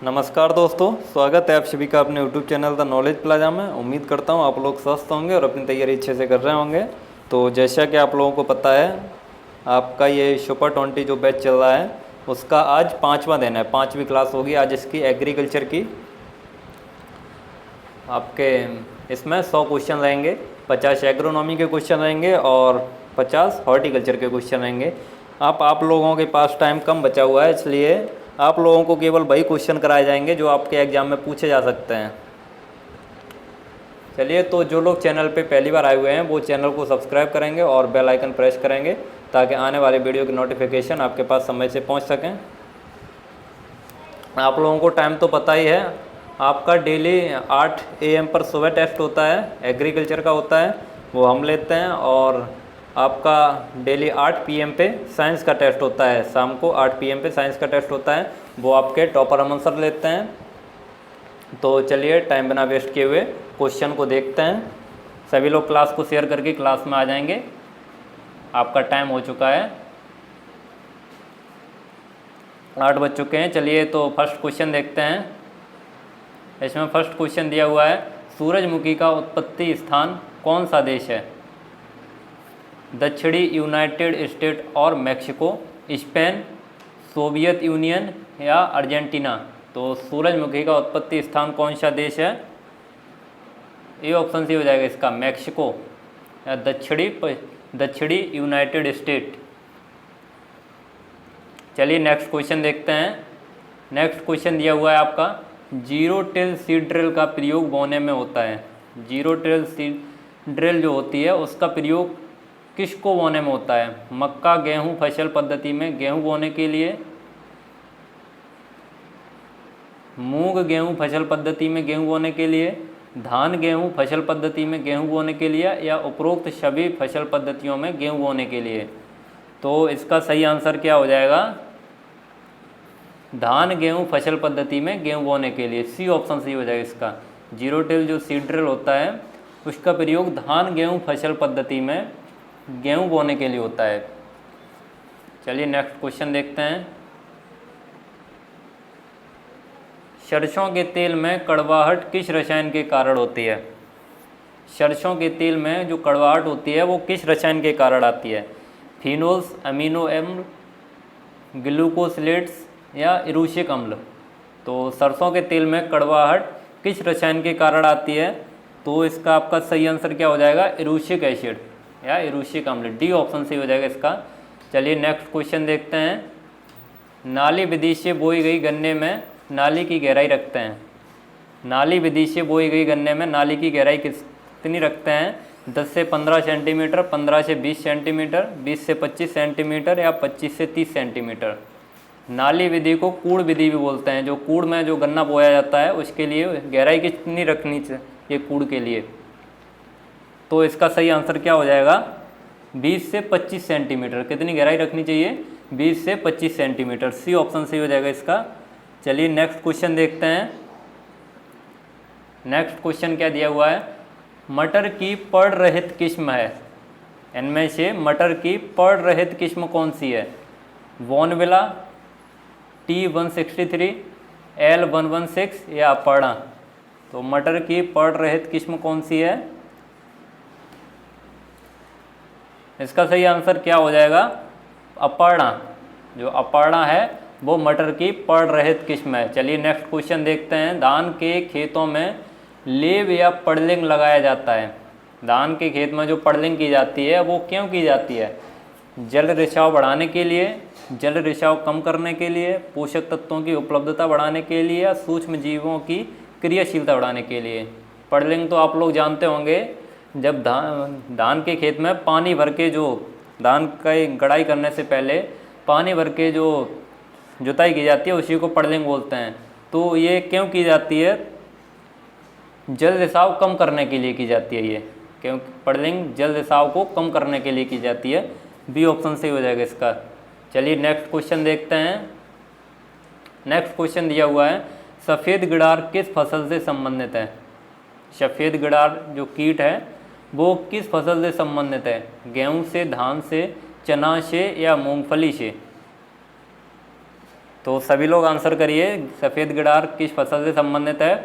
नमस्कार दोस्तों, स्वागत है आप सभी का अपने YouTube channel the knowledge plaza में। उम्मीद करता हूँ आप लोग स्वस्थ होंगे और अपनी तैयारी अच्छे से कर रहे होंगे। तो जैसा कि आप लोगों को पता है, आपका ये सुपर 20 जो बैच चल रहा है उसका आज 5वां दिन है, 5वीं क्लास होगी आज इसकी एग्रीकल्चर की। आपके इसमें 100 क्वेश्चन रहेंगे, 50 एग्रोनॉमी के क्वेश्चन रहेंगे और 50 हॉर्टिकल्चर के क्वेश्चन रहेंगे। आप लोगों के पास टाइम कम बचा हुआ है, इसलिए आप लोगों को केवल वही क्वेश्चन कराए जाएंगे जो आपके एग्ज़ाम में पूछे जा सकते हैं। चलिए, तो जो लोग चैनल पे पहली बार आए हुए हैं वो चैनल को सब्सक्राइब करेंगे और बेल आइकन प्रेस करेंगे ताकि आने वाले वीडियो की नोटिफिकेशन आपके पास समय से पहुंच सकें। आप लोगों को टाइम तो पता ही है, आपका डेली 8 AM पर सुबह टेस्ट होता है, एग्रीकल्चर का होता है, वो हम लेते हैं। और आपका डेली 8 PM पे साइंस का टेस्ट होता है, शाम को 8 PM पे साइंस का टेस्ट होता है, वो आपके टॉपर अमन सर लेते हैं। तो चलिए, टाइम बिना वेस्ट किए हुए क्वेश्चन को देखते हैं। सभी लोग क्लास को शेयर करके क्लास में आ जाएंगे, आपका टाइम हो चुका है, 8 बज चुके हैं। चलिए, तो फर्स्ट क्वेश्चन देखते हैं। इसमें फर्स्ट क्वेश्चन दिया हुआ है, सूरजमुखी का उत्पत्ति स्थान कौन सा देश है? दक्षिणी यूनाइटेड स्टेट और मैक्सिको, स्पेन, सोवियत यूनियन या अर्जेंटीना। तो सूरजमुखी का उत्पत्ति स्थान कौन सा देश है? ये ऑप्शन सी हो जाएगा इसका, मैक्सिको या दक्षिणी यूनाइटेड स्टेट। चलिए नेक्स्ट क्वेश्चन देखते हैं। नेक्स्ट क्वेश्चन दिया हुआ है आपका, जीरो टिल सीड ड्रिल का प्रयोग बोने में होता है। जीरो टिल सीड ड्रिल जो होती है उसका प्रयोग किसको बोने में होता है? मक्का गेहूं फसल पद्धति में गेहूं बोने के लिए, मूंग गेहूं फसल पद्धति में गेहूं बोने के लिए, धान गेहूं फसल पद्धति में गेहूं बोने के लिए, या उपरोक्त सभी फसल पद्धतियों में गेहूं बोने के लिए। तो इसका सही आंसर क्या हो जाएगा? धान गेहूं फसल पद्धति में गेहूं बोने के लिए, सी ऑप्शन सही हो जाएगा इसका। जीरो टिल जो सीड ड्रिल होता है उसका प्रयोग धान गेहूं फसल पद्धति में गेहूं बोने के लिए होता है। चलिए नेक्स्ट क्वेश्चन देखते हैं। सरसों के तेल में कड़वाहट किस रसायन के कारण होती है? सरसों के तेल में जो कड़वाहट होती है वो किस रसायन के कारण आती है? फिनोल्स, अमीनो एम्ल, ग्लूकोसिलेट्स या इरूशिक अम्ल। तो सरसों के तेल में कड़वाहट किस रसायन के कारण आती है? तो इसका आपका सही आंसर क्या हो जाएगा? इरूशिक एसिड या इरूशिक अम्ल, डी ऑप्शन सही हो जाएगा इसका। चलिए नेक्स्ट क्वेश्चन देखते हैं। नाली विधि से बोई गई गन्ने में नाली की गहराई रखते हैं। नाली विधि से बोई गई गन्ने में नाली की गहराई कितनी रखते हैं? 10 से 15 सेंटीमीटर, 15 से 20 सेंटीमीटर, 20 से 25 सेंटीमीटर या 25 से 30 सेंटीमीटर। नाली विधि को कूड़ विधि भी बोलते हैं। जो कूड़ में जो गन्ना बोया जाता है उसके लिए गहराई कितनी रखनी चाहिए कूड़ के लिए? तो इसका सही आंसर क्या हो जाएगा? 20 से 25 सेंटीमीटर। कितनी गहराई रखनी चाहिए? 20 से 25 सेंटीमीटर, सी ऑप्शन सही हो जाएगा इसका। चलिए नेक्स्ट क्वेश्चन देखते हैं। नेक्स्ट क्वेश्चन क्या दिया हुआ है? मटर की पड़ रहित किस्म है, इनमें से मटर की पड़ रहित किस्म कौन सी है? वोनविला, T163, L116 या अपर्णा। तो मटर की पड़ रहित किस्म कौन सी है? इसका सही आंसर क्या हो जाएगा? अपर्णा। जो अपर्णा है वो मटर की पड़ रहित किस्म है। चलिए नेक्स्ट क्वेश्चन देखते हैं। धान के खेतों में लेव या पड़लिंग लगाया जाता है। धान के खेत में जो पड़लिंग की जाती है वो क्यों की जाती है? जल रिसाव बढ़ाने के लिए, जल रिसाव कम करने के लिए, पोषक तत्वों की उपलब्धता बढ़ाने के लिए, या सूक्ष्म जीवों की क्रियाशीलता बढ़ाने के लिए। पड़लिंग तो आप लोग जानते होंगे, जब धान के खेत में पानी भर के, जो धान का गड़ाई करने से पहले पानी भर के जो जुताई की जाती है उसी को पड़लिंग बोलते हैं। तो ये क्यों की जाती है? जल रिसाव कम करने के लिए की जाती है ये, क्योंकि पड़लिंग जल रिसाव को कम करने के लिए की जाती है, बी ऑप्शन सही हो जाएगा इसका। चलिए नेक्स्ट क्वेश्चन देखते हैं। नेक्स्ट क्वेश्चन दिया हुआ है, सफ़ेद गिडार किस फसल से संबंधित है? सफ़ेद गिडार जो कीट है वो किस फसल से संबंधित है? गेहूं से, धान से, चना से या मूंगफली से? तो सभी लोग आंसर करिए, सफ़ेद गिडार किस फसल से संबंधित है?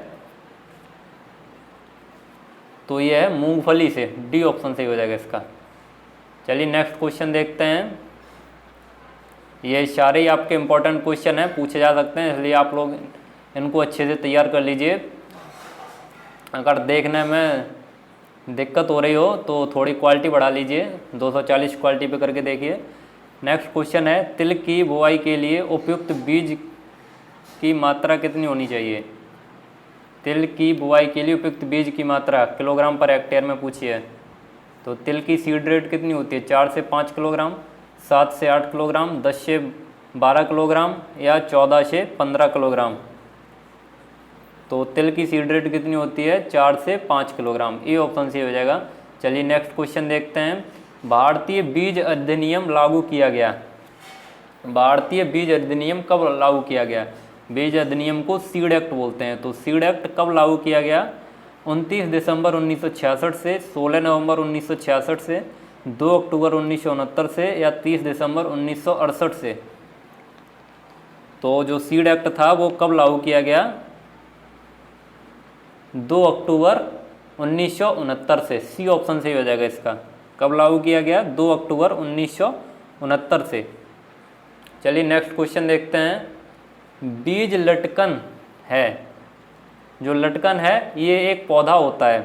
तो ये है मूंगफली से, डी ऑप्शन सही हो जाएगा इसका। चलिए नेक्स्ट क्वेश्चन देखते हैं। ये सारे ही आपके इम्पोर्टेंट क्वेश्चन हैं, पूछे जा सकते हैं, इसलिए आप लोग इनको अच्छे से तैयार कर लीजिए। अगर देखने में दिक्कत हो रही हो तो थोड़ी क्वालिटी बढ़ा लीजिए, 240 क्वालिटी पे करके देखिए। नेक्स्ट क्वेश्चन है, तिल की बुआई के लिए उपयुक्त बीज की मात्रा कितनी होनी चाहिए? तिल की बुआई के लिए उपयुक्त बीज की मात्रा किलोग्राम पर हेक्टेयर में पूछी है। तो तिल की सीड रेट कितनी होती है? 4 से 5 किलोग्राम, 7 से 8 किलोग्राम, 10 से 12 किलोग्राम या 14 से 15 किलोग्राम। तो तिल की सीड रेट कितनी होती है? 4 से 5 किलोग्राम। ये ऑप्शन सही हो जाएगा। चलिए नेक्स्ट क्वेश्चन देखते हैं। भारतीय बीज अधिनियम लागू किया गया। भारतीय बीज अधिनियम कब लागू किया गया? बीज अधिनियम को सीड एक्ट बोलते हैं। तो सीड एक्ट कब लागू किया गया? 29 दिसंबर 1966 से, 16 नवंबर 1966 से, 2 अक्टूबर 1969 से या 30 दिसंबर 1968 से। तो जो सीड एक्ट था वो कब लागू किया गया? 2 अक्टूबर 1969 से। सी ऑप्शन सही हो जाएगा इसका। कब लागू किया गया? 2 अक्टूबर 1969 से। चलिए नेक्स्ट क्वेश्चन देखते हैं। बीज लटकन है, जो लटकन है ये एक पौधा होता है।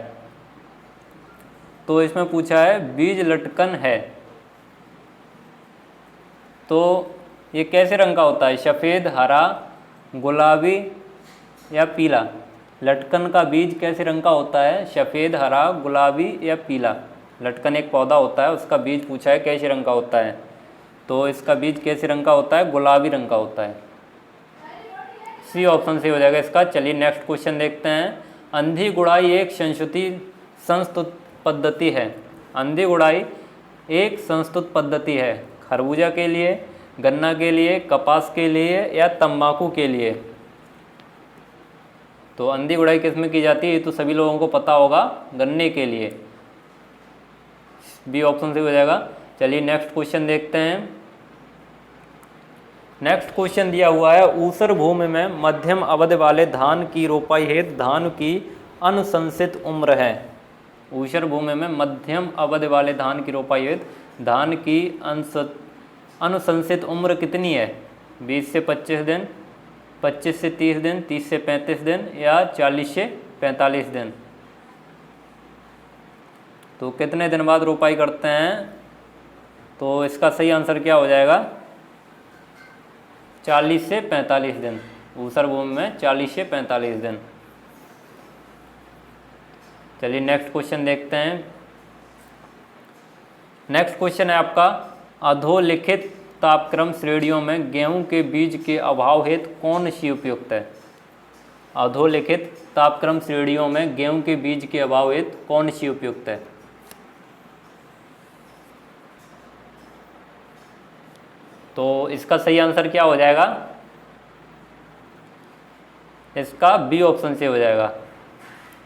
तो इसमें पूछा है बीज लटकन है, तो ये कैसे रंग का होता है? सफ़ेद, हरा, गुलाबी या पीला? लटकन का बीज कैसे रंग का होता है? सफ़ेद, हरा, गुलाबी या पीला? लटकन एक पौधा होता है, उसका बीज पूछा है कैसे रंग का होता है। तो इसका बीज कैसे रंग का होता है? गुलाबी रंग का होता है। सी ऑप्शन सही हो जाएगा इसका। चलिए नेक्स्ट क्वेश्चन देखते हैं। अंधी गुड़ाई एक संस्तुत पद्धति है। अंधी गुड़ाई एक संस्तुत पद्धति है। खरबूजा के लिए, गन्ना के लिए, कपास के लिए या तंबाकू के लिए? तो अंधी गुड़ाई किस में की जाती है? ये तो सभी लोगों को पता होगा, गन्ने के लिए। बी ऑप्शन से हो जाएगा। चलिए नेक्स्ट क्वेश्चन देखते हैं। नेक्स्ट क्वेश्चन दिया हुआ है, ऊसर भूमि में मध्यम अवधि वाले धान की रोपाई हेतु धान की अनुशंसित उम्र है। ऊसर भूमि में मध्यम अवधि वाले धान की रोपाई हेतु धान की अनुशंसित उम्र कितनी है? 20 से 25 दिन, 25 से 30 दिन, 30 से 35 दिन या 40 से 45 दिन? तो कितने दिन बाद रोपाई करते हैं? तो इसका सही आंसर क्या हो जाएगा? 40 से 45 दिन। ऊसर भूमि में 40 से 45 दिन। चलिए नेक्स्ट क्वेश्चन देखते हैं। नेक्स्ट क्वेश्चन है आपका, अधोलिखित तापक्रम श्रेणियों में गेहूं के बीज के अभाव हेतु कौन सी उपयुक्त है? अधोलिखित तापक्रम श्रेणियों में गेहूं के बीज के अभाव हेतु कौन सी उपयुक्त है? तो इसका सही आंसर क्या हो जाएगा? इसका बी ऑप्शन से हो जाएगा।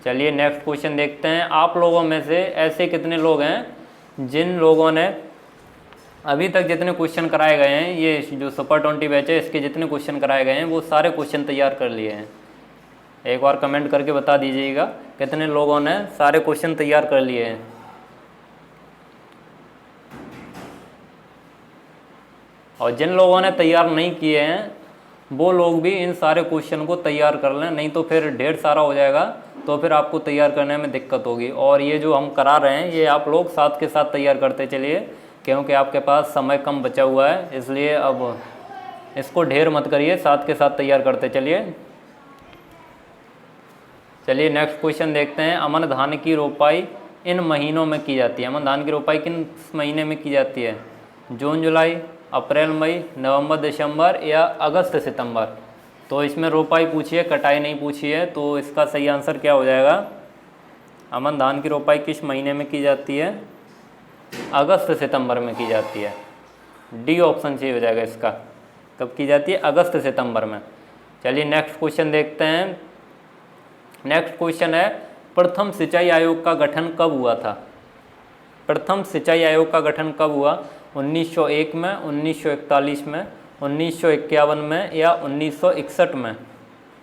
चलिए नेक्स्ट क्वेश्चन देखते हैं। आप लोगों में से ऐसे कितने लोग हैं जिन लोगों ने अभी तक जितने क्वेश्चन कराए गए हैं, ये जो सुपर 20 बैच है इसके जितने क्वेश्चन कराए गए हैं वो सारे क्वेश्चन तैयार कर लिए हैं? एक बार कमेंट करके बता दीजिएगा कितने लोगों ने सारे क्वेश्चन तैयार कर लिए हैं। और जिन लोगों ने तैयार नहीं किए हैं वो लोग भी इन सारे क्वेश्चन को तैयार कर लें, नहीं तो फिर ढेर सारा हो जाएगा, तो फिर आपको तैयार करने में दिक्कत होगी। और ये जो हम करा रहे हैं ये आप लोग साथ के साथ तैयार करते चलिए, क्योंकि आपके पास समय कम बचा हुआ है, इसलिए अब इसको ढेर मत करिए, साथ के साथ तैयार करते चलिए। चलिए नेक्स्ट क्वेश्चन देखते हैं। अमन धान की रोपाई इन महीनों में की जाती है। अमन धान की रोपाई किन महीने में की जाती है? जून जुलाई, अप्रैल मई, नवंबर दिसंबर या अगस्त सितंबर? तो इसमें रोपाई पूछी है, कटाई नहीं पूछी है, तो इसका सही आंसर क्या हो जाएगा? अमन धान की रोपाई किस महीने में की जाती है? अगस्त सितंबर में की जाती है। डी ऑप्शन सही हो जाएगा इसका। कब की जाती है? अगस्त सितंबर में। चलिए नेक्स्ट क्वेश्चन देखते हैं। नेक्स्ट क्वेश्चन है, प्रथम सिंचाई आयोग का गठन कब हुआ था? प्रथम सिंचाई आयोग का गठन कब हुआ? 1901 में, 1941 में, 1951 में या 1961 में?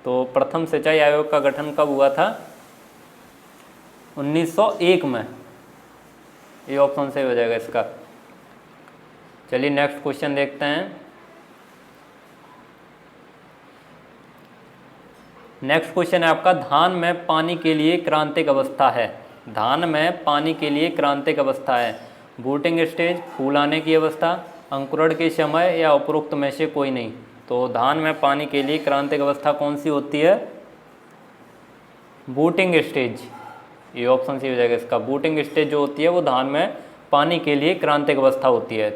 तो प्रथम सिंचाई आयोग का गठन कब हुआ था? 1901 में। ये ऑप्शन सही हो जाएगा इसका। चलिए नेक्स्ट क्वेश्चन देखते हैं। नेक्स्ट क्वेश्चन है आपका, धान में पानी के लिए क्रांतिक अवस्था है। धान में पानी के लिए क्रांतिक अवस्था है। बूटिंग स्टेज, फूल आने की अवस्था, अंकुरण के समय या उपरोक्त में से कोई नहीं। तो धान में पानी के लिए क्रांतिक अवस्था कौन सी होती है? Booting stage. ये ऑप्शन सी हो जाएगा इसका। बूटिंग स्टेज जो होती है वो धान में पानी के लिए क्रांतिक अवस्था होती है।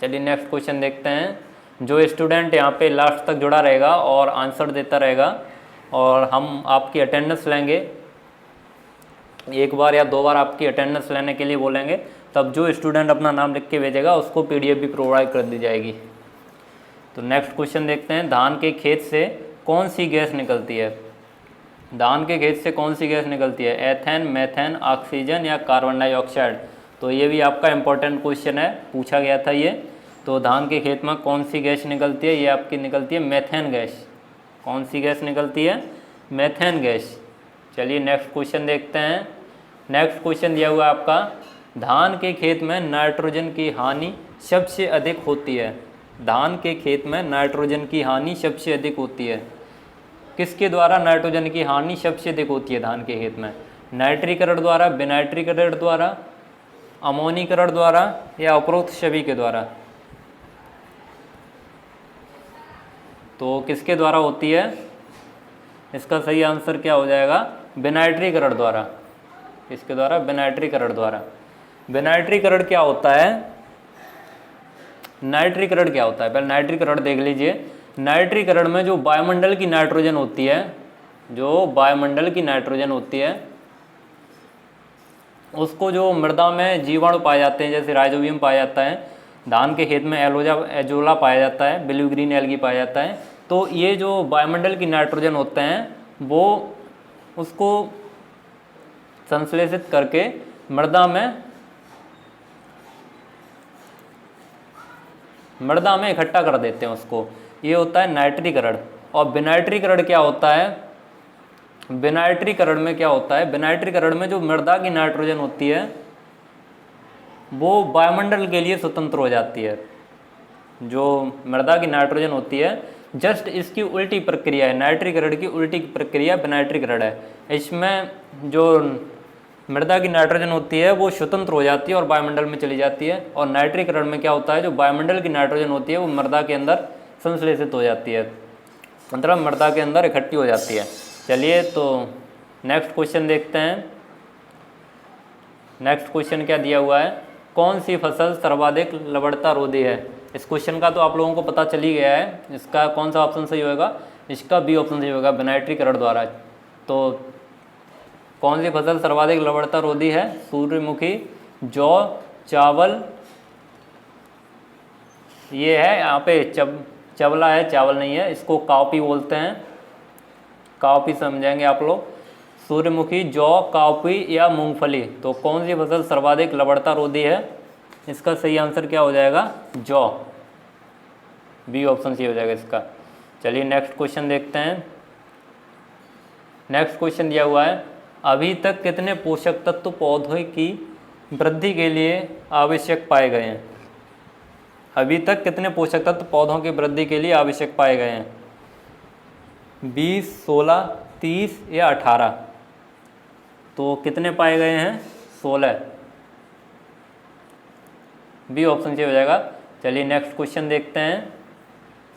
चलिए नेक्स्ट क्वेश्चन देखते हैं। जो स्टूडेंट यहाँ पे लास्ट तक जुड़ा रहेगा और आंसर देता रहेगा और हम आपकी अटेंडेंस लेंगे, एक बार या दो बार आपकी अटेंडेंस लेने के लिए बोलेंगे, तब जो स्टूडेंट अपना नाम लिख के भेजेगा उसको पीडीएफ भी प्रोवाइड कर दी जाएगी। तो नेक्स्ट क्वेश्चन देखते हैं। धान के खेत से कौन सी गैस निकलती है? धान के खेत से कौन सी गैस निकलती है? एथेन, मेथेन, ऑक्सीजन या कार्बन डाइऑक्साइड? तो ये भी आपका इंपॉर्टेंट क्वेश्चन है, पूछा गया था ये। तो धान के खेत में कौन सी गैस निकलती है? ये आपकी निकलती है मेथेन गैस। कौन सी गैस निकलती है? Methane gas. चलिए नेक्स्ट क्वेश्चन देखते हैं। नेक्स्ट क्वेश्चन दिया हुआ है आपका, धान के खेत में नाइट्रोजन की हानि सबसे अधिक होती है। धान के खेत में नाइट्रोजन की हानि सबसे अधिक होती है। किसके द्वारा नाइट्रोजन की हानि सबसे अधिक होती है धान के खेत में? नाइट्रीकरण द्वारा, विनाइट्रीकरण द्वारा, अमोनीकरण द्वारा या उपरोक्त सभी के द्वारा? तो किसके द्वारा होती है? इसका सही आंसर क्या हो जाएगा? विनाइट्रीकरण द्वारा। इसके द्वारा, विनाइट्रीकरण द्वारा। विनाइट्रीकरण क्या होता है? नाइट्रीकरण क्या होता है? पहले नाइट्रीकरण देख लीजिए। नाइट्रीकरण में जो वायुमंडल की नाइट्रोजन होती है, जो वायुमंडल की नाइट्रोजन होती है, उसको जो मृदा में जीवाणु पाए जाते हैं, जैसे राइजोबियम पाया जाता है, धान के खेत में एजोला पाया जाता है, ब्लू ग्रीन एल्गी पाया जाता है। तो ये जो वायुमंडल की नाइट्रोजन होते हैं वो उसको संश्लेषित करके मृदा में इकट्ठा कर देते हैं उसको। ये होता है नाइट्रीकरण। और विनाइट्रीकरण क्या होता है? विनाइट्रीकरण में क्या होता है? विनाइट्रीकरण में जो मृदा की नाइट्रोजन होती है वो वायुमंडल के लिए स्वतंत्र हो जाती है। जो मृदा की नाइट्रोजन होती है, जस्ट इसकी उल्टी प्रक्रिया है। नाइट्रीकरण की उल्टी प्रक्रिया विनाइट्रीकरण है। इसमें जो मृदा की नाइट्रोजन होती है वो स्वतंत्र हो जाती है और वायुमंडल में चली जाती है। और नाइट्रीकरण में क्या होता है? जो वायुमंडल की नाइट्रोजन होती है वो मृदा के अंदर संश्लेषित हो जाती है, मतलब मृदा के अंदर इकट्ठी हो जाती है। चलिए तो नेक्स्ट क्वेश्चन देखते हैं। नेक्स्ट क्वेश्चन क्या दिया हुआ है? कौन सी फसल सर्वाधिक लवणता रोधी है? इस क्वेश्चन का तो आप लोगों को पता चल ही गया है। इसका कौन सा ऑप्शन सही होगा? इसका बी ऑप्शन सही होगा, विनाइट्रीकरण द्वारा। तो कौन सी फसल सर्वाधिक लवणता रोधी है? सूर्यमुखी, जौ, चावल, ये है यहाँ पे चवला है, चावल नहीं है। इसको काउपी बोलते हैं, काउपी समझेंगे आप लोग। सूर्यमुखी, जौ, काउपी या मूंगफली? तो कौन सी फसल सर्वाधिक लवणता रोधी है? इसका सही आंसर क्या हो जाएगा? जौ। बी ऑप्शन सी हो जाएगा इसका। चलिए नेक्स्ट क्वेश्चन देखते हैं। नेक्स्ट क्वेश्चन दिया हुआ है, अभी तक कितने पोषक तत्व पौधों की वृद्धि के लिए आवश्यक पाए गए हैं? अभी तक कितने पोषक तत्व पौधों की वृद्धि के लिए आवश्यक पाए गए हैं? 20, 16, 30 या 18? तो कितने पाए गए हैं? 16। बी ऑप्शन से हो जाएगा। चलिए नेक्स्ट क्वेश्चन देखते हैं।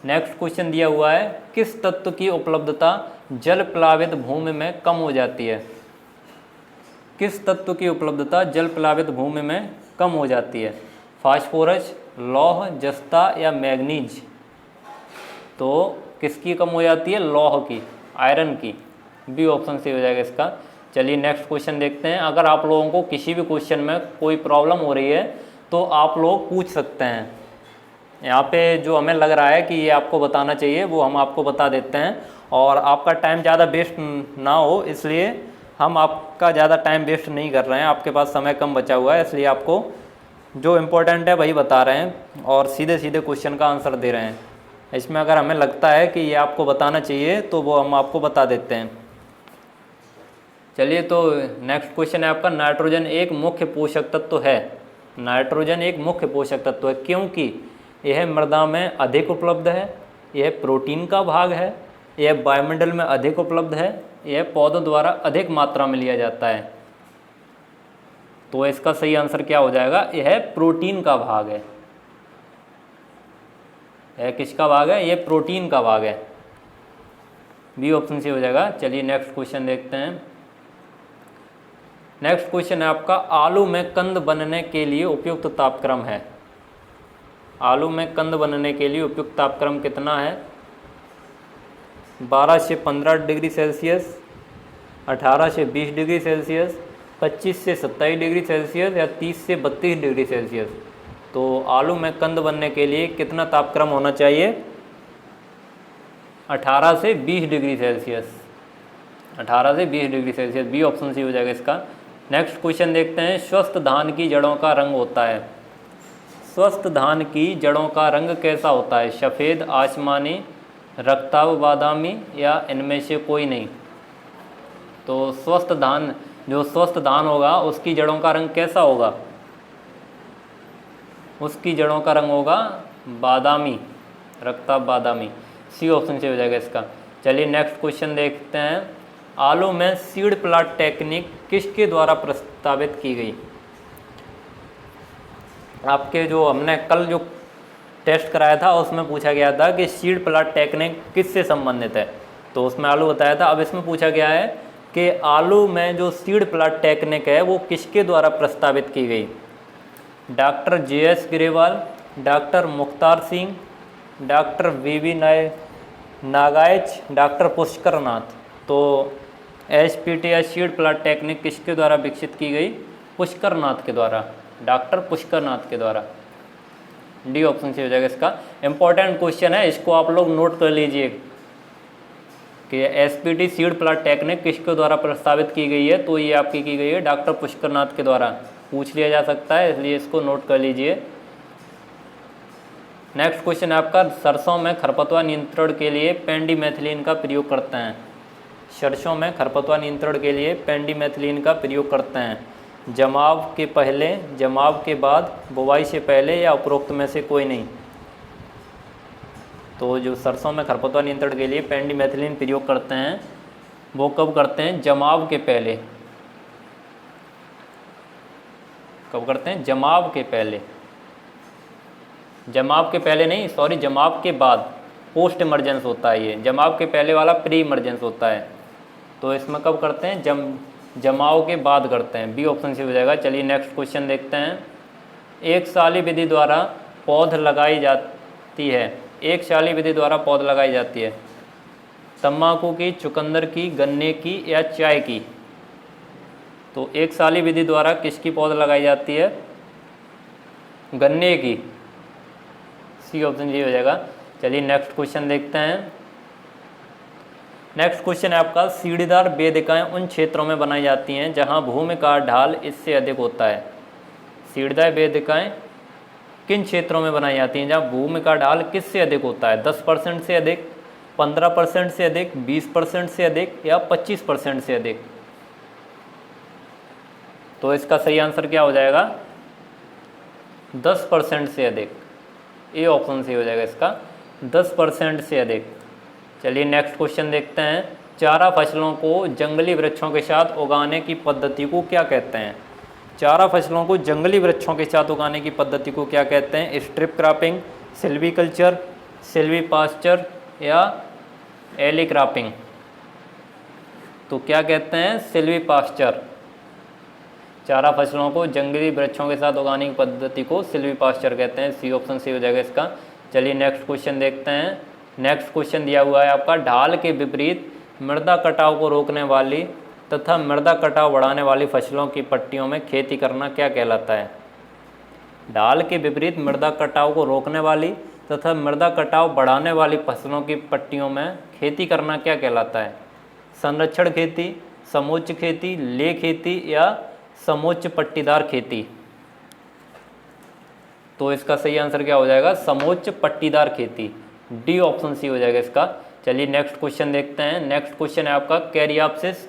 नेक्स्ट क्वेश्चन दिया हुआ है, किस तत्व की उपलब्धता जल प्लावित भूमि में कम हो जाती है? किस तत्व की उपलब्धता जल प्लावित भूमि में कम हो जाती है? फास्फोरस, लौह, जस्ता या मैग्नीज? तो किसकी कम हो जाती है? लौह की, आयरन की। बी ऑप्शन से हो जाएगा इसका। चलिए नेक्स्ट क्वेश्चन देखते हैं। अगर आप लोगों को किसी भी क्वेश्चन में कोई प्रॉब्लम हो रही है तो आप लोग पूछ सकते हैं। यहाँ पे जो हमें लग रहा है कि ये आपको बताना चाहिए वो हम आपको बता देते हैं, और आपका टाइम ज़्यादा वेस्ट ना हो इसलिए हम आपका ज़्यादा टाइम वेस्ट नहीं कर रहे हैं। आपके पास समय कम बचा हुआ है इसलिए आपको जो इम्पोर्टेंट है वही बता रहे हैं और सीधे सीधे क्वेश्चन का आंसर दे रहे हैं। इसमें अगर हमें लगता है कि ये आपको बताना चाहिए तो वो हम आपको बता देते हैं। चलिए, तो नेक्स्ट क्वेश्चन है आपका, नाइट्रोजन एक मुख्य पोषक तत्व है। नाइट्रोजन एक मुख्य पोषक तत्व है क्योंकि यह मृदा में अधिक उपलब्ध है, यह प्रोटीन का भाग है, यह वायुमंडल में अधिक उपलब्ध है, यह पौधों द्वारा अधिक मात्रा में लिया जाता है। तो इसका सही आंसर क्या हो जाएगा? यह प्रोटीन का भाग है। यह किसका भाग है? यह प्रोटीन का भाग है। बी ऑप्शन से हो जाएगा। चलिए नेक्स्ट क्वेश्चन देखते हैं। नेक्स्ट क्वेश्चन है आपका, आलू में कंद बनने के लिए उपयुक्त तापक्रम है। आलू में कंद बनने के लिए उपयुक्त तापक्रम कितना है? 12 से 15 डिग्री सेल्सियस, 18 से 20 डिग्री सेल्सियस, 25 से 27 डिग्री सेल्सियस या 30 से 32 डिग्री सेल्सियस। तो आलू में कंद बनने के लिए कितना तापक्रम होना चाहिए? 18 से 20 डिग्री सेल्सियस। 18 से 20 degree Celsius, B option C हो जाएगा इसका। नेक्स्ट क्वेश्चन देखते हैं, स्वस्थ धान की जड़ों का रंग होता है। स्वस्थ धान की जड़ों का रंग कैसा होता है? सफ़ेद, आसमानी, रक्ताभ बादामी या इनमें से कोई नहीं। तो स्वस्थ धान, जो स्वस्थ धान होगा उसकी जड़ों का रंग कैसा होगा? उसकी जड़ों का रंग होगा बादामी, रक्ताभ बादामी। सी ऑप्शन से हो जाएगा इसका। चलिए नेक्स्ट क्वेश्चन देखते हैं, आलू में सीड प्लांट टेक्निक किसके द्वारा प्रस्तावित की गई? आपके जो हमने कल जो टेस्ट कराया था उसमें पूछा गया था कि सीड प्लांट टेक्निक किससे संबंधित है, तो उसमें आलू बताया था। अब इसमें पूछा गया है कि आलू में जो सीड प्लांट टेक्निक है वो किसके द्वारा प्रस्तावित की गई? Doctor J S. Grewal, doctor Mukhtar Singh, doctor V V. Nagaich, doctor Pushkar Nath. तो एसपीटी या सीड प्लांट टेक्निक किसके द्वारा विकसित की गई? पुष्कर नाथ के द्वारा, डॉक्टर पुष्कर नाथ के द्वारा। डी ऑप्शन से हो जाएगा इसका। इंपॉर्टेंट क्वेश्चन है, इसको आप लोग नोट कर लीजिए कि एसपीटी सीड प्लांट टेक्निक किसके द्वारा प्रस्तावित की गई है। तो ये आपकी की गई है डॉक्टर पुष्कर नाथ के द्वारा, पूछ लिया जा सकता है, इसलिए इसको नोट कर लीजिए। नेक्स्ट क्वेश्चन है आपका, सरसों में खरपतवार नियंत्रण के लिए पेंडिमेथिलीन का प्रयोग करते हैं। सरसों में खरपतवार नियंत्रण के लिए पेंडिमेथिलीन का प्रयोग करते हैं। जमाव के पहले, जमाव के बाद, बुवाई से पहले या उपरोक्त में से कोई नहीं। तो जो सरसों में खरपतवार नियंत्रण के लिए पेंडिमेथिलीन प्रयोग करते हैं वो कब करते हैं? जमाव के पहले। कब करते हैं? जमाव के पहले। जमाव के पहले नहीं, सॉरी, जमाव के बाद। पोस्ट इमरजेंस होता है ये, जमाव के पहले वाला प्री इमरजेंस होता है। तो इसमें कब करते हैं? जमाव के बाद करते हैं। बी ऑप्शन से हो जाएगा। चलिए नेक्स्ट क्वेश्चन देखते हैं, एक साली विधि द्वारा पौध लगाई जाती है। एक साली विधि द्वारा पौध लगाई जाती है तंबाकू की, चुकंदर की, गन्ने की या चाय की। तो एक साली विधि द्वारा किसकी पौध लगाई जाती है? गन्ने की। सी ऑप्शन जी हो जाएगा। चलिए नेक्स्ट क्वेश्चन देखते हैं। नेक्स्ट क्वेश्चन है आपका, सीढ़ीदार वेदिकाएं उन क्षेत्रों में बनाई जाती हैं जहां भूमि का ढाल इससे अधिक होता है। सीढ़ीदार वेदिकाएं किन क्षेत्रों में बनाई जाती हैं जहां भूमि का ढाल किससे अधिक होता है? 10% से अधिक, 15% से अधिक, 20% से अधिक या 25% से अधिक। तो इसका सही आंसर क्या हो जाएगा? 10% से अधिक। ए ऑप्शन से हो जाएगा इसका, 10% से अधिक। चलिए नेक्स्ट क्वेश्चन देखते हैं, चारा फसलों को जंगली वृक्षों के साथ उगाने की पद्धति को क्या कहते हैं? चारा फसलों को जंगली वृक्षों के साथ उगाने की पद्धति को क्या कहते हैं? Strip cropping, silviculture, silvipasture या एली क्रॉपिंग। तो क्या कहते हैं? Silvipasture. चारा फसलों को जंगली वृक्षों के साथ उगाने की पद्धति को सिल्वी पास्चर कहते हैं। सी ऑप्शन सी हो जाएगा इसका। चलिए नेक्स्ट क्वेश्चन देखते हैं। नेक्स्ट क्वेश्चन दिया हुआ है आपका, ढाल के विपरीत मृदा कटाव को रोकने वाली तथा मृदा कटाव बढ़ाने वाली फसलों की पट्टियों में खेती करना क्या कहलाता है? ढाल के विपरीत मृदा कटाव को रोकने वाली तथा मृदा कटाव बढ़ाने वाली फसलों की पट्टियों में खेती करना क्या कहलाता है? संरक्षण खेती, समोच्च खेती, ले खेती या समोच्च पट्टीदार खेती। तो इसका सही आंसर क्या हो जाएगा, समोच्च पट्टीदार खेती, डी ऑप्शन सी हो जाएगा इसका। चलिए नेक्स्ट क्वेश्चन देखते हैं। नेक्स्ट क्वेश्चन है आपका, कैरियाप्सिस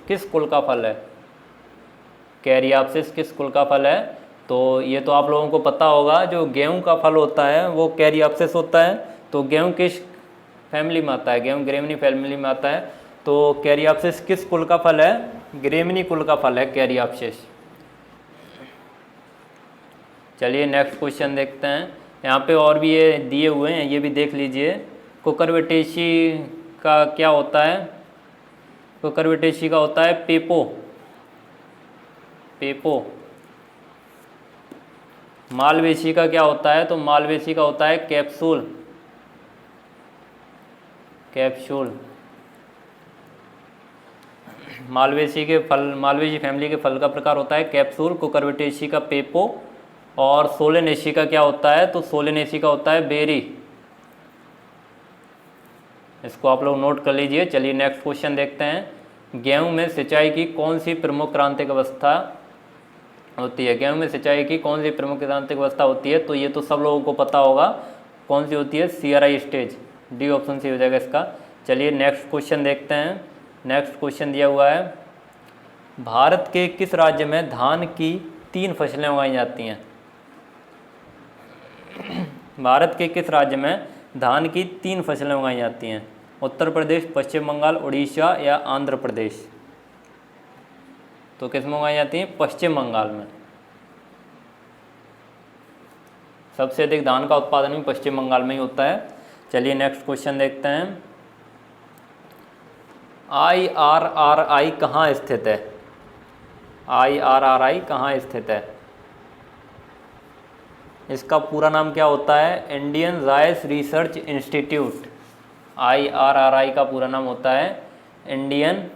किस कुल का फल है। कैरियाप्सिस किस कुल का फल है। तो ये तो आप लोगों को पता होगा, जो गेहूं का फल होता है वो कैरियाप्सिस होता है। तो गेहूं किस फैमिली में आता है, गेहूं ग्रेमिनी फैमिली में आता है। तो कैरियाप्सिस किस कुल का फल है, ग्रेमिनी कुल का फल है कैरियाप्सिस। चलिए नेक्स्ट क्वेश्चन देखते हैं। यहाँ पे और भी ये दिए हुए हैं, ये भी देख लीजिए। कुकुरबिटेसी का क्या होता है, कुकुरबिटेसी का होता है पेपो, पेपो। मालवेसी का क्या होता है, तो मालवेसी का होता है कैप्सूल, कैप्सूल। मालवेसी के फल, मालवेसी फैमिली के फल का प्रकार होता है कैप्सूल, कुकुरबिटेसी का पेपो, और सोलेनेसी का क्या होता है, तो सोलेनेसी का होता है बेरी। इसको आप लोग नोट कर लीजिए। चलिए नेक्स्ट क्वेश्चन देखते हैं। गेहूं में सिंचाई की कौन सी प्रमुख क्रांतिक अवस्था होती है। गेहूं में सिंचाई की कौन सी प्रमुख क्रांतिक अवस्था होती है, तो ये तो सब लोगों को पता होगा कौन सी होती है, CRI stage, D option C हो जाएगा इसका। चलिए नेक्स्ट क्वेश्चन देखते हैं। नेक्स्ट क्वेश्चन दिया हुआ है, भारत के किस राज्य में धान की 3 फसलें उगाई जाती हैं। भारत के किस राज्य में धान की 3 फसलें उगाई जाती हैं। उत्तर प्रदेश, पश्चिम बंगाल, उड़ीसा या आंध्र प्रदेश। तो किस में उगाई जाती हैं, पश्चिम बंगाल में। सबसे अधिक धान का उत्पादन भी पश्चिम बंगाल में ही होता है। चलिए नेक्स्ट क्वेश्चन देखते हैं। IRRI कहाँ स्थित है। IRRI कहाँ स्थित है। इसका पूरा नाम क्या होता है, Indian rice research institute. IRRI का पूरा नाम होता है इंडियन,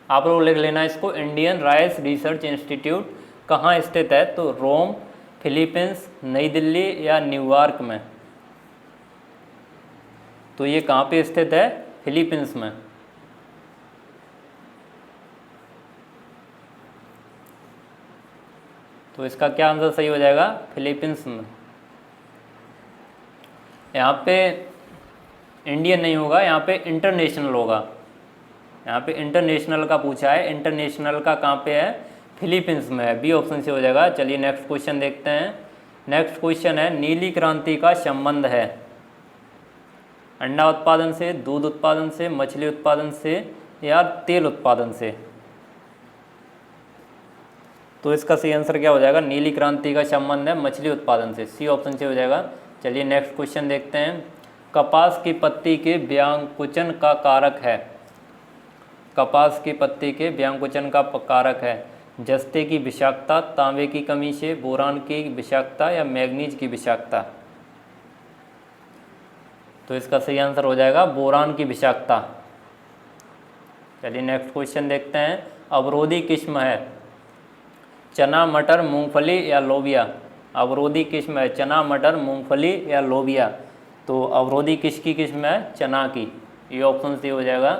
आप लोग लिख लेना इसको, इंडियन राइस रिसर्च इंस्टीट्यूट। कहाँ स्थित है, तो रोम, फिलीपींस, नई दिल्ली या न्यूयॉर्क में। तो ये कहाँ पे स्थित है, फिलीपींस में। तो इसका क्या आंसर सही हो जाएगा, फिलीपींस में। यहाँ पे इंडियन नहीं होगा, यहाँ पे इंटरनेशनल होगा। यहाँ पे इंटरनेशनल का पूछा है, इंटरनेशनल का कहाँ पे है, फिलीपींस में है, बी ऑप्शन से हो जाएगा। चलिए नेक्स्ट क्वेश्चन देखते हैं। नेक्स्ट क्वेश्चन है, नीली क्रांति का संबंध है अंडा उत्पादन से, दूध उत्पादन से, मछली उत्पादन से या तेल उत्पादन से। तो इसका सही आंसर क्या हो जाएगा, नीली क्रांति का संबंध है मछली उत्पादन से, सी ऑप्शन से हो जाएगा। चलिए नेक्स्ट क्वेश्चन देखते हैं। कपास की पत्ती के व्यांकुचन का कारक है। कपास की पत्ती के व्यांकुचन का कारक है जस्ते की विषाक्तता, तांबे की कमी से, बोरान की विषाक्तता या मैग्नीज की विषाक्तता। तो इसका सही आंसर हो जाएगा बोरान की विषाक्तता। चलिए नेक्स्ट क्वेश्चन देखते हैं। अवरोधी किस्म है चना, मटर, मूंगफली या लोबिया। अवरोधी किस्म है चना, मटर, मूंगफली या लोबिया। तो अवरोधी किसकी किस्म है, चना की, ये ऑप्शन सी हो जाएगा।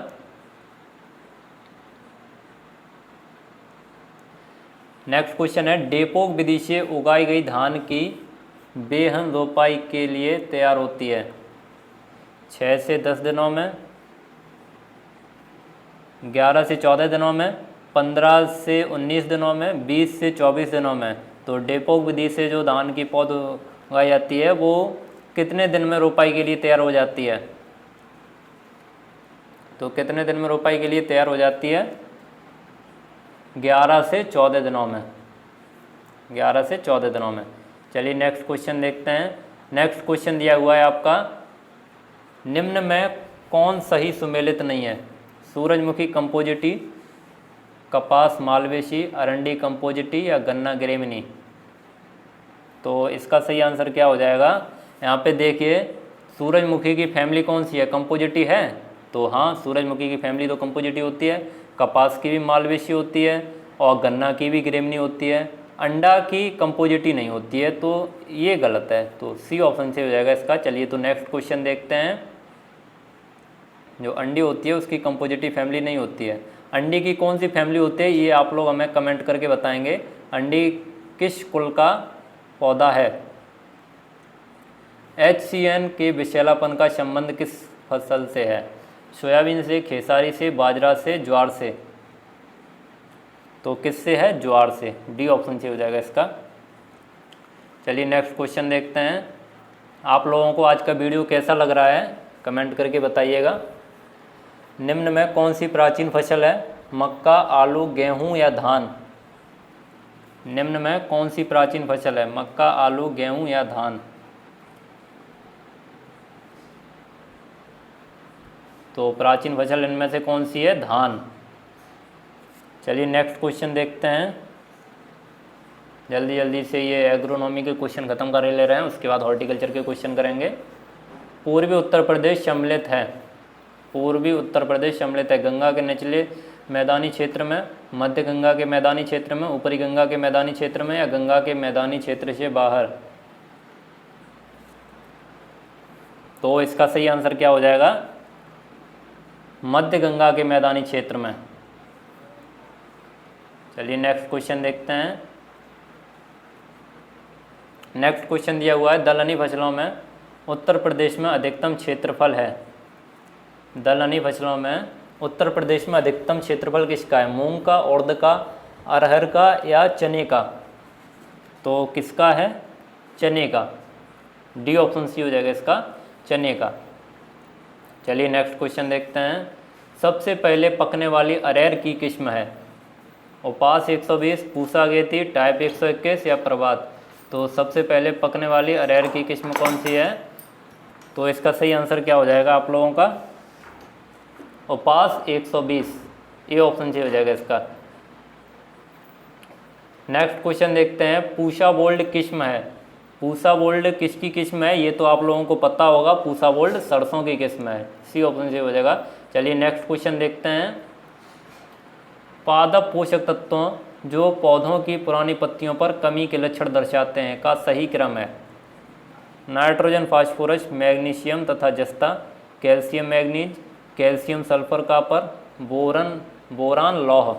नेक्स्ट क्वेश्चन है, डेपोक विधि से उगाई गई धान की बेहन रोपाई के लिए तैयार होती है 6 से 10 दिनों में, 11 से 14 दिनों में, 15 से 19 दिनों में, 20 से 24 दिनों में। तो डेपोक विधि से जो धान की पौध उगाई जाती है वो कितने दिन में रोपाई के लिए तैयार हो जाती है। तो कितने दिन में रोपाई के लिए तैयार हो जाती है, 11 से 14 दिनों में, 11 से 14 दिनों में। चलिए नेक्स्ट क्वेश्चन देखते हैं। नेक्स्ट क्वेश्चन दिया हुआ है आपका, निम्न में कौन सही सुमेलित नहीं है। सूरजमुखी कंपोजिटी, कपास मालवेसी, अरंडी कंपोजिटी या गन्ना ग्रेमिनी। तो इसका सही आंसर क्या हो जाएगा, यहाँ पे देखिए सूरजमुखी की फैमिली कौन सी है, कंपोजिटी है। तो हाँ, सूरजमुखी की फैमिली तो कंपोजिटी होती है, कपास की भी मालवेसी होती है और गन्ना की भी ग्रेमिनी होती है। अंडा की कंपोजिटी नहीं होती है, तो ये गलत है, तो सी ऑप्शन से हो जाएगा इसका। चलिए तो नेक्स्ट क्वेश्चन देखते हैं। जो अंडी होती है उसकी कंपोजिटी फैमिली नहीं होती है। अंडी की कौन सी फैमिली होती है ये आप लोग हमें कमेंट करके बताएंगे। अंडी किस कुल का पौधा है? HCN के विषैलापन का संबंध किस फसल से है? सोयाबीन से, खेसारी से, बाजरा से, ज्वार से। तो किससे है? ज्वार से। डी ऑप्शन से हो जाएगा इसका। चलिए नेक्स्ट क्वेश्चन देखते हैं। आप लोगों को आज का वीडियो कैसा लग रहा है कमेंट करके बताइएगा। निम्न में कौन सी प्राचीन फसल है? मक्का, आलू, गेहूं या धान? निम्न में कौन सी प्राचीन फसल है? मक्का, आलू, गेहूं या धान? तो प्राचीन फसल इनमें से कौन सी है? धान। चलिए नेक्स्ट क्वेश्चन देखते हैं। जल्दी जल्दी से ये एग्रोनॉमी के क्वेश्चन खत्म कर ले रहे हैं, उसके बाद हॉर्टिकल्चर के क्वेश्चन करेंगे। पूर्वी उत्तर प्रदेश सम्मिलित है। पूर्वी उत्तर प्रदेश सम्मिलित है गंगा के निचले मैदानी क्षेत्र में, मध्य गंगा के मैदानी क्षेत्र में, ऊपरी गंगा के मैदानी क्षेत्र में या गंगा के मैदानी क्षेत्र से बाहर? तो इसका सही आंसर क्या हो जाएगा? मध्य गंगा के मैदानी क्षेत्र में। चलिए नेक्स्ट क्वेश्चन देखते हैं। नेक्स्ट क्वेश्चन दिया हुआ है, दलहनी फसलों में उत्तर प्रदेश में अधिकतम क्षेत्रफल है। दलहनी फसलों में उत्तर प्रदेश में अधिकतम क्षेत्रफल किसका है? मूंग का, उड़द का, अरहर का या चने का? तो किसका है? चने का। डी ऑप्शन सी हो जाएगा इसका, चने का। चलिए नेक्स्ट क्वेश्चन देखते हैं। सबसे पहले पकने वाली अरहर की किस्म है? उपास 120, पूसा गेती, टाइप 121 या प्रभात? तो सबसे पहले पकने वाली अरहर की किस्म कौन सी है? तो इसका सही आंसर क्या हो जाएगा आप लोगों का? उपास 120। ये ऑप्शन सी हो जाएगा इसका। नेक्स्ट क्वेश्चन देखते हैं। पूसा बोल्ड किस्म है? पूसा बोल्ड किसकी किस्म है? ये तो आप लोगों को पता होगा, पूसा बोल्ड सरसों की किस्म है। सी ऑप्शन सी हो जाएगा। चलिए नेक्स्ट क्वेश्चन देखते हैं। पादप पोषक तत्वों जो पौधों की पुरानी पत्तियों पर कमी के लक्षण दर्शाते हैं का सही क्रम है? नाइट्रोजन, फास्फोरस, मैग्नीशियम तथा जस्ता, calcium manganese, calcium sulphur copper, boron लौह?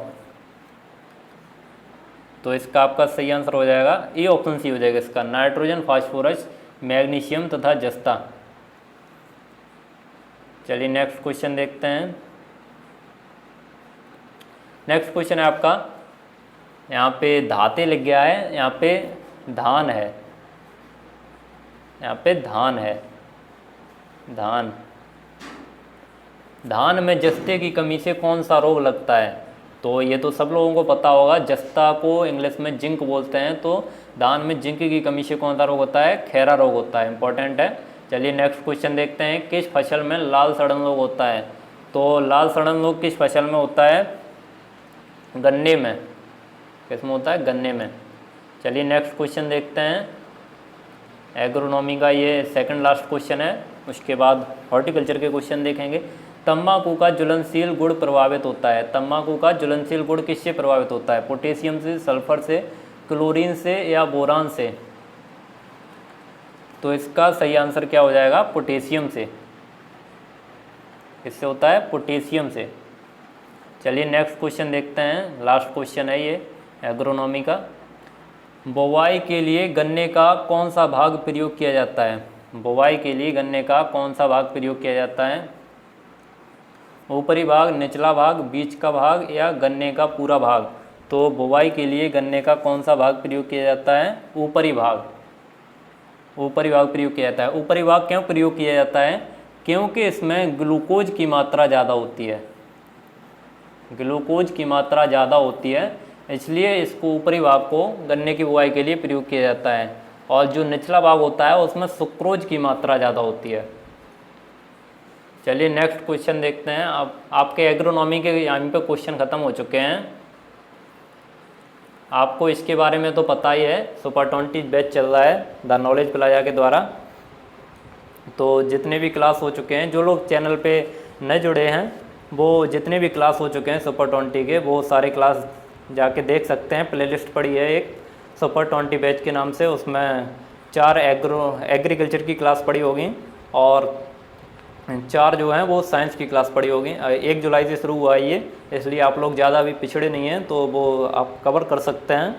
तो इसका आपका सही आंसर हो जाएगा ए ऑप्शन सी हो जाएगा इसका, नाइट्रोजन, फास्फोरस, मैग्नीशियम तथा जस्ता। चलिए नेक्स्ट क्वेश्चन देखते हैं। नेक्स्ट क्वेश्चन है आपका, यहाँ पे धाते लिख गया है, यहाँ पे धान है, यहाँ पे धान है। धान में जस्ते की कमी से कौन सा रोग लगता है? तो ये तो सब लोगों को पता होगा, जस्ता को इंग्लिश में जिंक बोलते हैं। तो धान में जिंक की कमी से कौन सा रोग होता है? खैरा रोग होता है। इंपॉर्टेंट है। चलिए नेक्स्ट क्वेश्चन देखते हैं। किस फसल में लाल सड़न रोग होता है? तो लाल सड़न रोग किस फसल में होता है? गन्ने में। किसमें होता है? गन्ने में। चलिए नेक्स्ट क्वेश्चन देखते हैं। एग्रोनॉमी का ये सेकंड लास्ट क्वेश्चन है, उसके बाद हॉर्टिकल्चर के क्वेश्चन देखेंगे। तंबाकू का ज्वलनशील गुण प्रभावित होता है? तंबाकू का ज्वलनशील गुण किससे प्रभावित होता है? पोटेशियम से, सल्फर से, क्लोरीन से या बोरान से? तो इसका सही आंसर क्या हो जाएगा? पोटेशियम से। किससे होता है? पोटेशियम से। चलिए नेक्स्ट क्वेश्चन देखते हैं। लास्ट क्वेश्चन है ये एग्रोनॉमी का। बुवाई के लिए गन्ने का कौन सा भाग प्रयोग किया जाता है? बुवाई के लिए गन्ने का कौन सा भाग प्रयोग किया जाता है? ऊपरी भाग, निचला भाग, बीच का भाग या गन्ने का पूरा भाग? तो बुवाई के लिए गन्ने का कौन सा भाग प्रयोग किया जाता है? ऊपरी भाग। ऊपरी भाग प्रयोग किया जाता है। ऊपरी भाग क्यों प्रयोग किया जाता है? क्योंकि इसमें ग्लूकोज की मात्रा ज़्यादा होती है। ग्लूकोज की मात्रा ज़्यादा होती है, इसलिए इसको ऊपरी भाग को गन्ने की बुवाई के लिए प्रयोग किया जाता है। और जो निचला भाग होता है उसमें सुक्रोज की मात्रा ज़्यादा होती है। चलिए नेक्स्ट क्वेश्चन देखते हैं। अब आपके एग्रोनॉमी के यहाँ पे क्वेश्चन ख़त्म हो चुके हैं। आपको इसके बारे में तो पता ही है, सुपर 20 बैच चल रहा है द नॉलेज प्लाजा के द्वारा। तो जितने भी क्लास हो चुके हैं, जो लोग चैनल पे नए जुड़े हैं, वो जितने भी क्लास हो चुके हैं सुपर 20 के, वो सारे क्लास जाके देख सकते हैं। प्लेलिस्ट पड़ी है एक सुपर 20 बैच के नाम से, उसमें 4 एग्रीकल्चर की क्लास पड़ी होगी और 4 जो हैं वो साइंस की क्लास पड़ी होगी। 1 जुलाई से शुरू हुआ है ये, इसलिए आप लोग ज़्यादा अभी पिछड़े नहीं हैं, तो वो आप कवर कर सकते हैं।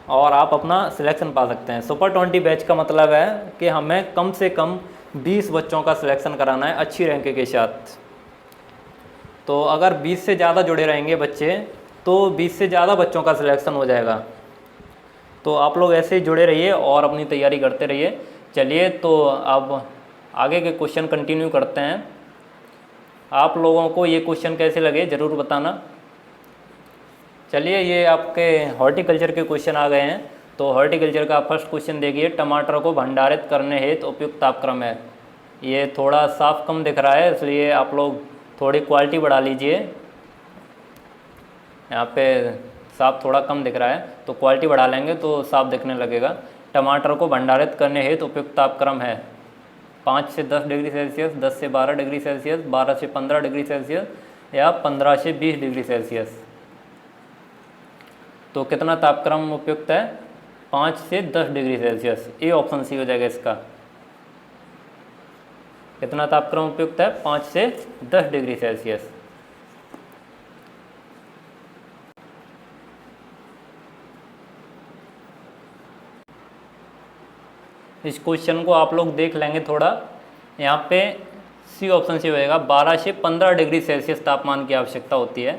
और आप अपना सिलेक्शन पा सकते हैं। सुपर 20 बैच का मतलब है कि हमें कम से कम 20 बच्चों का सिलेक्शन कराना है अच्छी रैंक के साथ। तो अगर 20 से ज़्यादा जुड़े रहेंगे बच्चे तो 20 से ज़्यादा बच्चों का सिलेक्शन हो जाएगा। तो आप लोग ऐसे ही जुड़े रहिए और अपनी तैयारी करते रहिए। चलिए तो अब आगे के क्वेश्चन कंटिन्यू करते हैं। आप लोगों को ये क्वेश्चन कैसे लगे ज़रूर बताना। चलिए ये आपके हॉर्टिकल्चर के क्वेश्चन आ गए हैं। तो हॉर्टिकल्चर का फर्स्ट क्वेश्चन देखिए, टमाटर को भंडारित करने हेतु उपयुक्त तापक्रम है। ये थोड़ा साफ कम दिख रहा है इसलिए आप लोग थोड़ी क्वालिटी बढ़ा लीजिए। यहाँ पे साफ थोड़ा कम दिख रहा है तो क्वालिटी बढ़ा लेंगे तो साफ दिखने लगेगा। टमाटर को भंडारित करने हेतु उपयुक्त तापक्रम है 5 से 10 डिग्री सेल्सियस, 10 से 12 डिग्री सेल्सियस, 12 से 15 डिग्री सेल्सियस या 15 से 20 डिग्री सेल्सियस। तो कितना तापक्रम उपयुक्त है? 5 से 10 degree Celsius. A option C हो जाएगा इसका। कितना तापक्रम उपयुक्त है? 5 से 10 डिग्री सेल्सियस। इस क्वेश्चन को आप लोग देख लेंगे थोड़ा। यहाँ पे सी ऑप्शन से हो जाएगा। 12 से 15 डिग्री सेल्सियस तापमान की आवश्यकता होती है,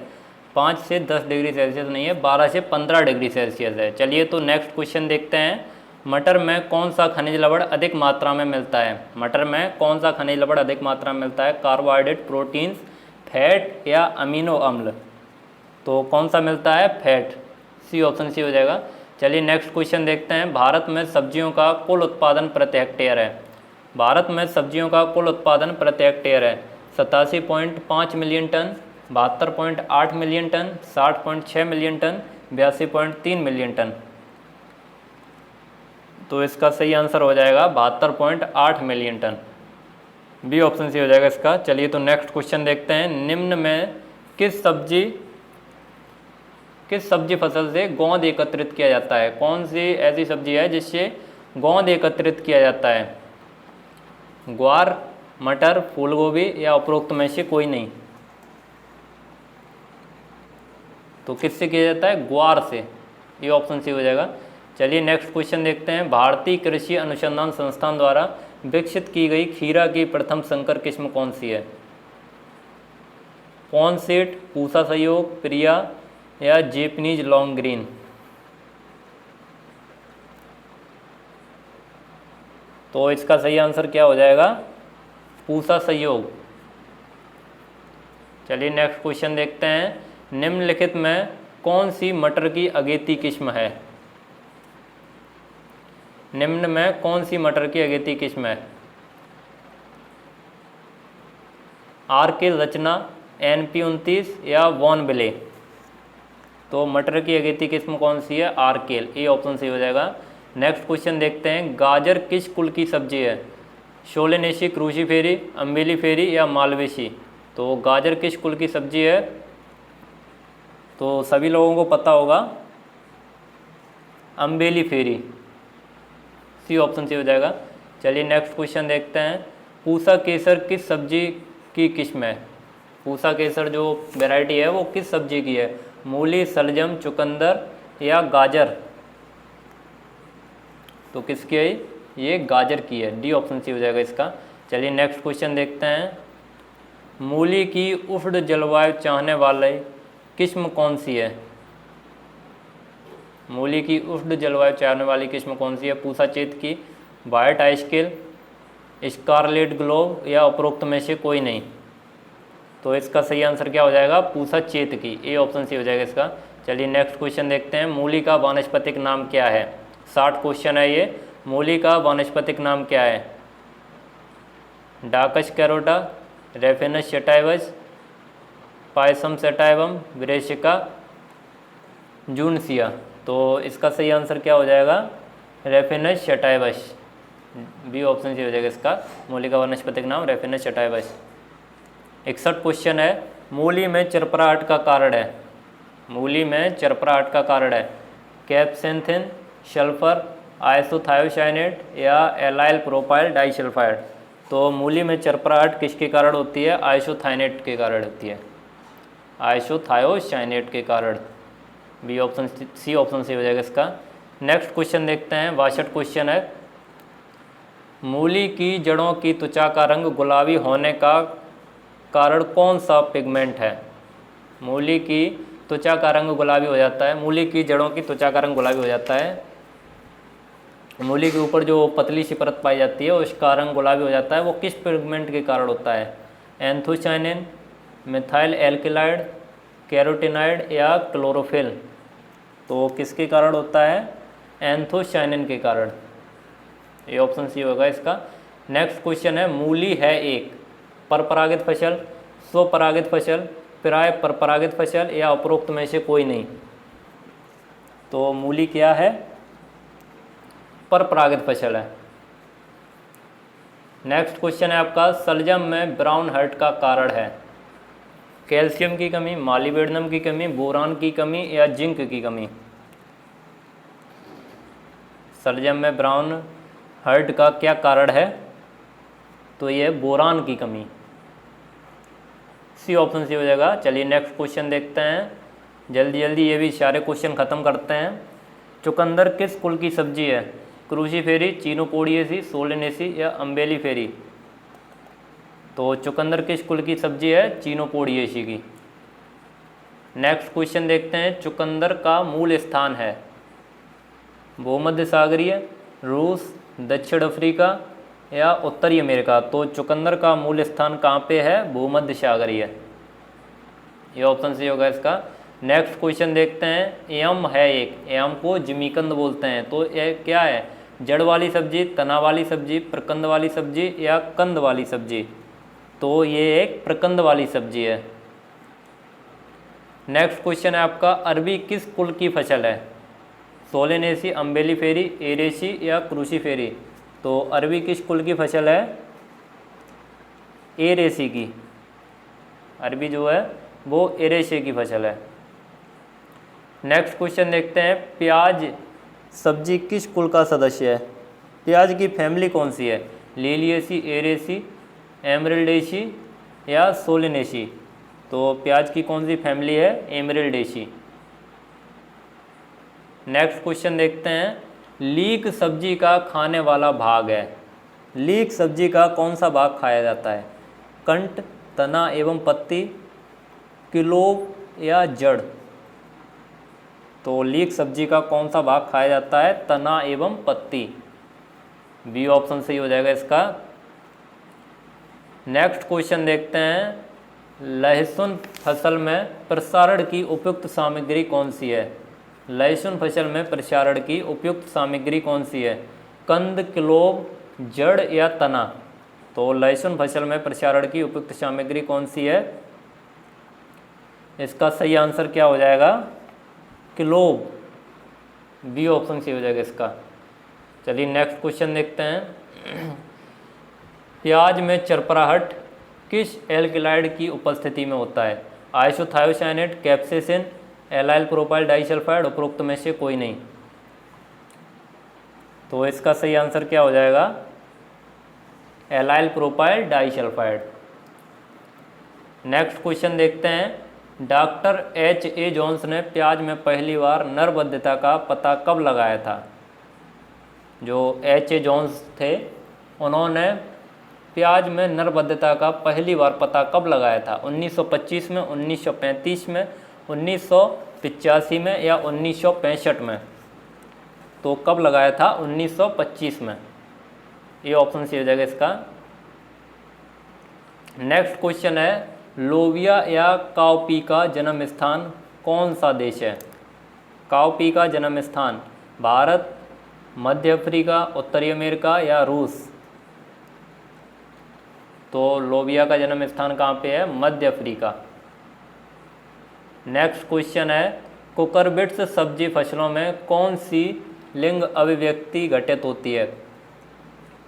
5 से 10 डिग्री सेल्सियस नहीं है, 12 से 15 डिग्री सेल्सियस है। चलिए तो नेक्स्ट क्वेश्चन देखते हैं। मटर में कौन सा खनिज लवण अधिक मात्रा में मिलता है? मटर में कौन सा खनिज लवण अधिक मात्रा में मिलता है? कार्बोहाइड्रेट, प्रोटीन्स, फैट या अमीनो अम्ल? तो कौन सा मिलता है? फैट। सी ऑप्शन सी हो जाएगा। चलिए नेक्स्ट क्वेश्चन देखते हैं। भारत में सब्जियों का कुल उत्पादन प्रति हेक्टेयर है। भारत में सब्जियों का कुल उत्पादन प्रति हेक्टेयर है 87.5 million ton, 72.8 million ton, 60.6 million ton, 82.3 million ton. तो इसका सही आंसर हो जाएगा 72.8 million ton. B option C हो जाएगा इसका। चलिए तो नेक्स्ट क्वेश्चन देखते हैं। निम्न में किस सब्जी फसल से गोंद एकत्रित किया जाता है? कौन सी ऐसी सब्जी है जिससे गोंद एकत्रित किया जाता है? ग्वार, मटर, फूलगोभी या उपरोक्त में से कोई नहीं? तो किससे किया जाता है? ग्वार से। ये ऑप्शन सी हो जाएगा। चलिए नेक्स्ट क्वेश्चन देखते हैं। भारतीय कृषि अनुसंधान संस्थान द्वारा विकसित की गई खीरा की प्रथम संकर किस्म कौन सी है? पॉनसेट, पूसा सहयोग, प्रिया या जेपनीज लॉन्ग ग्रीन? तो इसका सही आंसर क्या हो जाएगा? पूसा सहयोग। चलिए नेक्स्ट क्वेश्चन देखते हैं। निम्नलिखित में कौन सी मटर की अगेती किस्म है? निम्न में कौन सी मटर की अगेती किस्म है? आर.के. रचना, NP29 या वॉनविले? तो मटर की अगेती किस्म कौन सी है? आर.के. ए ऑप्शन सी हो जाएगा। नेक्स्ट क्वेश्चन देखते हैं। गाजर किस कुल की सब्जी है? सोलेनेसी, क्रूसीफेरी, अम्बिलीफेरी या मालवेसी? तो गाजर किस कुल की सब्जी है? तो सभी लोगों को पता होगा, अम्बिलीफेरी। सी ऑप्शन सी हो जाएगा। चलिए नेक्स्ट क्वेश्चन देखते हैं। पूसा केसर किस सब्जी की किस्म है? पूसा केसर जो वैरायटी है वो किस सब्जी की है? मूली, सलजम, चुकंदर या गाजर? तो किसकी है? ये गाजर की है। डी ऑप्शन सी हो जाएगा इसका। चलिए नेक्स्ट क्वेश्चन देखते हैं। मूली की उष्ण जलवायु चाहने वाली किस्म कौन सी है? मूली की उष्ण जलवायु चाहने वाली किस्म कौन सी है? पूसा चेत की, वाइट आइसकिल, स्कारलेट ग्लोव या उपरोक्त में से कोई नहीं? तो इसका सही आंसर क्या हो जाएगा? पूसा चेत की। ए ऑप्शन सी हो जाएगा इसका। चलिए नेक्स्ट क्वेश्चन देखते हैं। मूली का वानस्पतिक नाम क्या है? 60 क्वेश्चन है ये। मूली का वानस्पतिक नाम क्या है? Daucus carota, Raphanus sativus, Pisum sativum, Brassica juncea? तो इसका सही आंसर क्या हो जाएगा? Raphanus sativus. B option C हो जाएगा इसका। मूली का वानस्पतिक नाम रेफिनस सटाइवस। 61 क्वेश्चन है। मूली में चरपराहट का कारण है? मूली में चरपराहट का कारण है कैप्सेंथिन, सल्फर, आइसोथायोसाइनेट या एलाइल प्रोपाइल डाइसल्फाइड? तो मूली में चरपराहट किसके कारण होती है? आइसोथाइनेट के कारण होती है, आइसोथायोसाइनेट के कारण। बी ऑप्शन सी हो जाएगा इसका। नेक्स्ट क्वेश्चन देखते हैं, 62 क्वेश्चन है। मूली की जड़ों की त्वचा का रंग गुलाबी होने का कारण कौन सा पिगमेंट है? मूली की त्वचा का रंग गुलाबी हो जाता है, मूली की जड़ों की त्वचा का रंग गुलाबी हो जाता है, मूली के ऊपर जो पतली सी परत पाई जाती है उसका रंग गुलाबी हो जाता है, वो किस पिगमेंट के कारण होता है? एंथोसायनिन, मिथाइल एल्किलाइड, कैरोटीनाइड या क्लोरोफिल? तो किसके कारण होता है? एंथोसायनिन के कारण। ये ऑप्शन सी होगा इसका। नेक्स्ट क्वेश्चन है, मूली है एक परपरागित फसल, स्वपरागित फसल, प्राय परपरागित फसल या उपरोक्त में से कोई नहीं? तो मूली क्या है? परपरागित फसल है। नेक्स्ट क्वेश्चन है आपका, शलजम में ब्राउन हर्ट का कारण है? कैल्शियम की कमी, मॉलिब्डेनम की कमी, बोरान की कमी या जिंक की कमी? शलजम में ब्राउन हर्ट का क्या कारण है? तो ये बोरान की कमी। सी ऑप्शन सी हो जाएगा। चलिए नेक्स्ट क्वेश्चन देखते हैं, जल्दी जल्दी ये भी सारे क्वेश्चन ख़त्म करते हैं। चुकंदर किस कुल की सब्जी है? क्रूसीफेरी, चिनोपोडिएसी, सोलेनेसी या अम्बेलीफेरी? तो चुकंदर किस कुल की सब्जी है? चिनोपोडिएसी की। नेक्स्ट क्वेश्चन देखते हैं, चुकंदर का मूल स्थान है? भूमध्य सागरीय, रूस, दक्षिण अफ्रीका या उत्तरी अमेरिका? तो चुकंदर का मूल स्थान कहाँ पे है? भूमध्य सागरीय। ये ऑप्शन सी होगा इसका। नेक्स्ट क्वेश्चन देखते हैं, एयम है एक, एयम को जिमीकंद बोलते हैं, तो ये क्या है? जड़ वाली सब्जी, तना वाली सब्जी, प्रकंद वाली सब्जी या कंद वाली सब्जी? तो ये एक प्रकंद वाली सब्जी है। नेक्स्ट क्वेश्चन है आपका, अरबी किस कुल की फसल है? सोलेनेसी, अम्बेलीफेरी, एरेसी या क्रूसीफेरी? तो अरबी किस कुल की फसल है? एरेसी की। अरबी जो है वो एरेसी की फसल है। नेक्स्ट क्वेश्चन देखते हैं, प्याज सब्जी किस कुल का सदस्य है? प्याज की फैमिली कौन सी है? लिलिएसी, एरेसी, एमरिल्डेसी या सोलेनेसी? तो प्याज की कौन सी फैमिली है? एमरिल्डेसी। नेक्स्ट क्वेश्चन देखते हैं, लीक सब्जी का खाने वाला भाग है? लीक सब्जी का कौन सा भाग खाया जाता है? कंट, तना एवं पत्ती, क्लोव या जड़? तो लीक सब्जी का कौन सा भाग खाया जाता है? तना एवं पत्ती। बी ऑप्शन सही हो जाएगा इसका। नेक्स्ट क्वेश्चन देखते हैं, लहसुन फसल में प्रसारण की उपयुक्त सामग्री कौन सी है? लहसुन फसल में प्रसारण की उपयुक्त सामग्री कौन सी है? कंद, क्लोव, जड़ या तना? तो लहसुन फसल में प्रसारण की उपयुक्त सामग्री कौन सी है? इसका सही आंसर क्या हो जाएगा? क्लोव। बी ऑप्शन सही हो जाएगा इसका। चलिए नेक्स्ट क्वेश्चन देखते हैं, प्याज में चरपराहट किस एल्किलाइड की उपस्थिति में होता है? Isothiocyanate, capsaicin, allyl propyl disulphide, उपरोक्त में से कोई नहीं? तो इसका सही आंसर क्या हो जाएगा? Allyl propyl disulphide. Next question देखते हैं, डॉक्टर H.A. जोन्स ने प्याज में पहली बार नरबद्धता का पता कब लगाया था? जो H.A. जोन्स थे उन्होंने प्याज में नरबद्धता का पहली बार पता कब लगाया था? 1925 में, 1935 में, 1985 में या 1965 में? तो कब लगाया था? 1925 में। ये ऑप्शन सी हो जाएगा इसका। नेक्स्ट क्वेश्चन है, लोबिया या काउपी का जन्म स्थान कौन सा देश है? काउपी का जन्म स्थान भारत, मध्य अफ्रीका, उत्तरी अमेरिका या रूस? तो लोबिया का जन्म स्थान कहाँ पे है? मध्य अफ्रीका। नेक्स्ट क्वेश्चन है, कुकुरबिट्स सब्जी फसलों में कौन सी लिंग अभिव्यक्ति घटित होती है?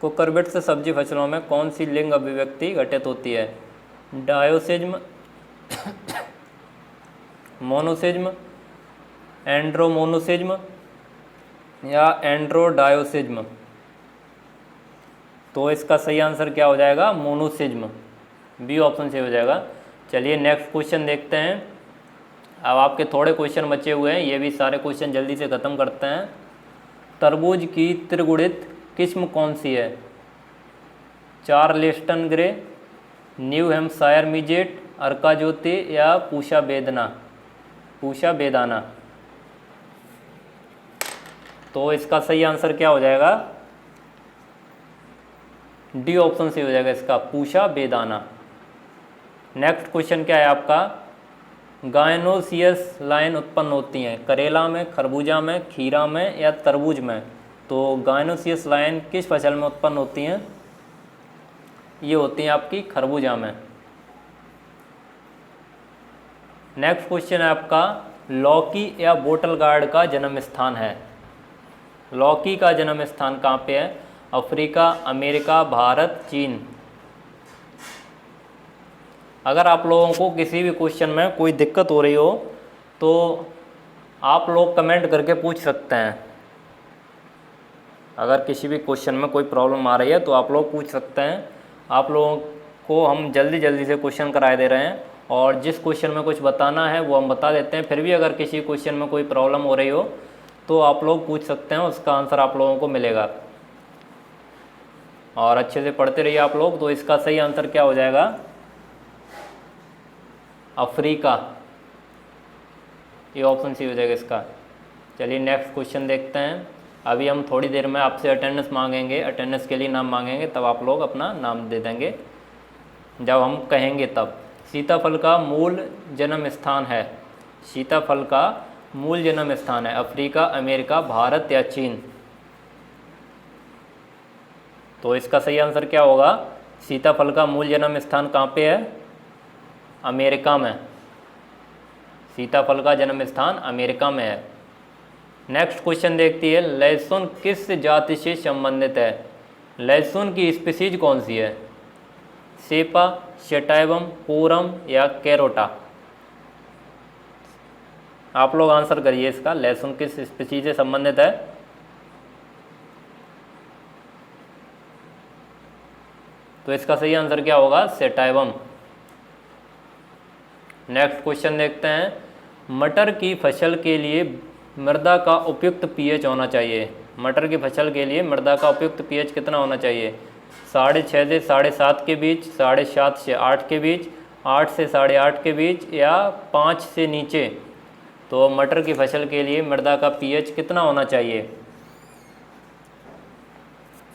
कुकुरबिट्स सब्जी फसलों में कौन सी लिंग अभिव्यक्ति घटित होती है? डायोसिज्म, मोनोसिज्म, एंड्रोमोनोसिज्म या एंड्रोडायोसिज्म? तो इसका सही आंसर क्या हो जाएगा? मोनोसिज्म। बी ऑप्शन से हो जाएगा। चलिए नेक्स्ट क्वेश्चन देखते हैं। अब आपके थोड़े क्वेश्चन बचे हुए हैं, ये भी सारे क्वेश्चन जल्दी से ख़त्म करते हैं। तरबूज की त्रिगुणित किस्म कौन सी है? चार्लेस्टन ग्रे, न्यू हैम्पशायर मिजेट, अर्का ज्योति या पूषा बेदाना। तो इसका सही आंसर क्या हो जाएगा? डी ऑप्शन सी हो जाएगा इसका, पूषा बेदाना। नेक्स्ट क्वेश्चन क्या है आपका? गायनोसियस लाइन उत्पन्न होती हैं करेला में, खरबूजा में, खीरा में या तरबूज में। तो गायनोसियस लाइन किस फसल में उत्पन्न होती हैं? ये होती हैं आपकी खरबूजा में। नेक्स्ट क्वेश्चन है आपका, लौकी या बोटल गार्ड का जन्म स्थान है? लौकी का जन्म स्थान कहाँ पे है? अफ्रीका, अमेरिका, भारत, चीन। अगर आप लोगों को किसी भी क्वेश्चन में कोई दिक्कत हो रही हो तो आप लोग कमेंट करके पूछ सकते हैं। अगर किसी भी क्वेश्चन में कोई प्रॉब्लम आ रही है तो आप लोग पूछ सकते हैं। आप लोगों को हम जल्दी जल्दी से क्वेश्चन कराए दे रहे हैं, और जिस क्वेश्चन में कुछ बताना है वो हम बता देते हैं। फिर भी अगर किसी क्वेश्चन में कोई प्रॉब्लम हो रही हो तो आप लोग पूछ सकते हैं, उसका आंसर आप लोगों को मिलेगा। और अच्छे से पढ़ते रहिए आप लोग। तो इसका सही आंसर क्या हो जाएगा? अफ्रीका, ये ऑप्शन सी हो जाएगा इसका। चलिए नेक्स्ट क्वेश्चन देखते हैं। अभी हम थोड़ी देर में आपसे अटेंडेंस मांगेंगे, अटेंडेंस के लिए नाम मांगेंगे, तब आप लोग अपना नाम दे देंगे जब हम कहेंगे तब। सीताफल का मूल जन्म स्थान है? सीताफल का मूल जन्म स्थान है अफ्रीका, अमेरिका, भारत या चीन। तो इसका सही आंसर क्या होगा? सीताफल का मूल जन्म स्थान कहाँ पे है? अमेरिका में। सीताफल का जन्म स्थान अमेरिका में है। नेक्स्ट क्वेश्चन देखती है, लहसुन किस जाति से संबंधित है? लहसुन की स्पीसीज कौन सी है? सेपा, सेटाइवम, पूरम या कैरोटा। आप लोग आंसर करिए इसका, लहसुन किस स्पीसीज से संबंधित है? तो इसका सही आंसर क्या होगा? सेटाइवम। नेक्स्ट क्वेश्चन देखते हैं, मटर की फसल के लिए मृदा का उपयुक्त पीएच होना चाहिए? मटर की फसल के लिए मृदा का उपयुक्त पीएच कितना होना चाहिए? 6.5 से 7.5 के बीच, 7.5 से 8 के बीच, 8 से 8.5 के बीच या 5 से नीचे। तो मटर की फसल के लिए मृदा का पीएच कितना होना चाहिए?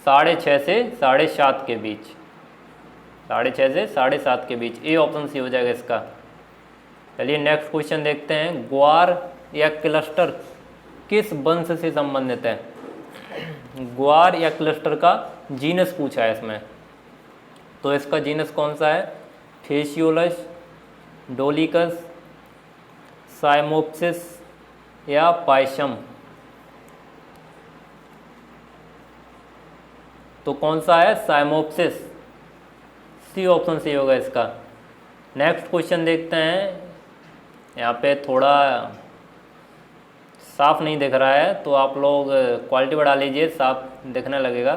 6.5 से 7.5 के बीच, 6.5 से 7.5 के बीच। ए ऑप्शन सी हो जाएगा इसका। चलिए नेक्स्ट क्वेश्चन देखते हैं, ग्वार या क्लस्टर किस वंश से संबंधित है? ग्वार या क्लस्टर का जीनस पूछा है इसमें। तो इसका जीनस कौन सा है? फेसियोलस, डोलिकस, साइमोप्सिस या पायसम। तो कौन सा है? साइमोप्सिस। सी ऑप्शन सी होगा इसका। नेक्स्ट क्वेश्चन देखते हैं, यहाँ पे थोड़ा साफ नहीं दिख रहा है तो आप लोग क्वालिटी बढ़ा लीजिए, साफ दिखने लगेगा।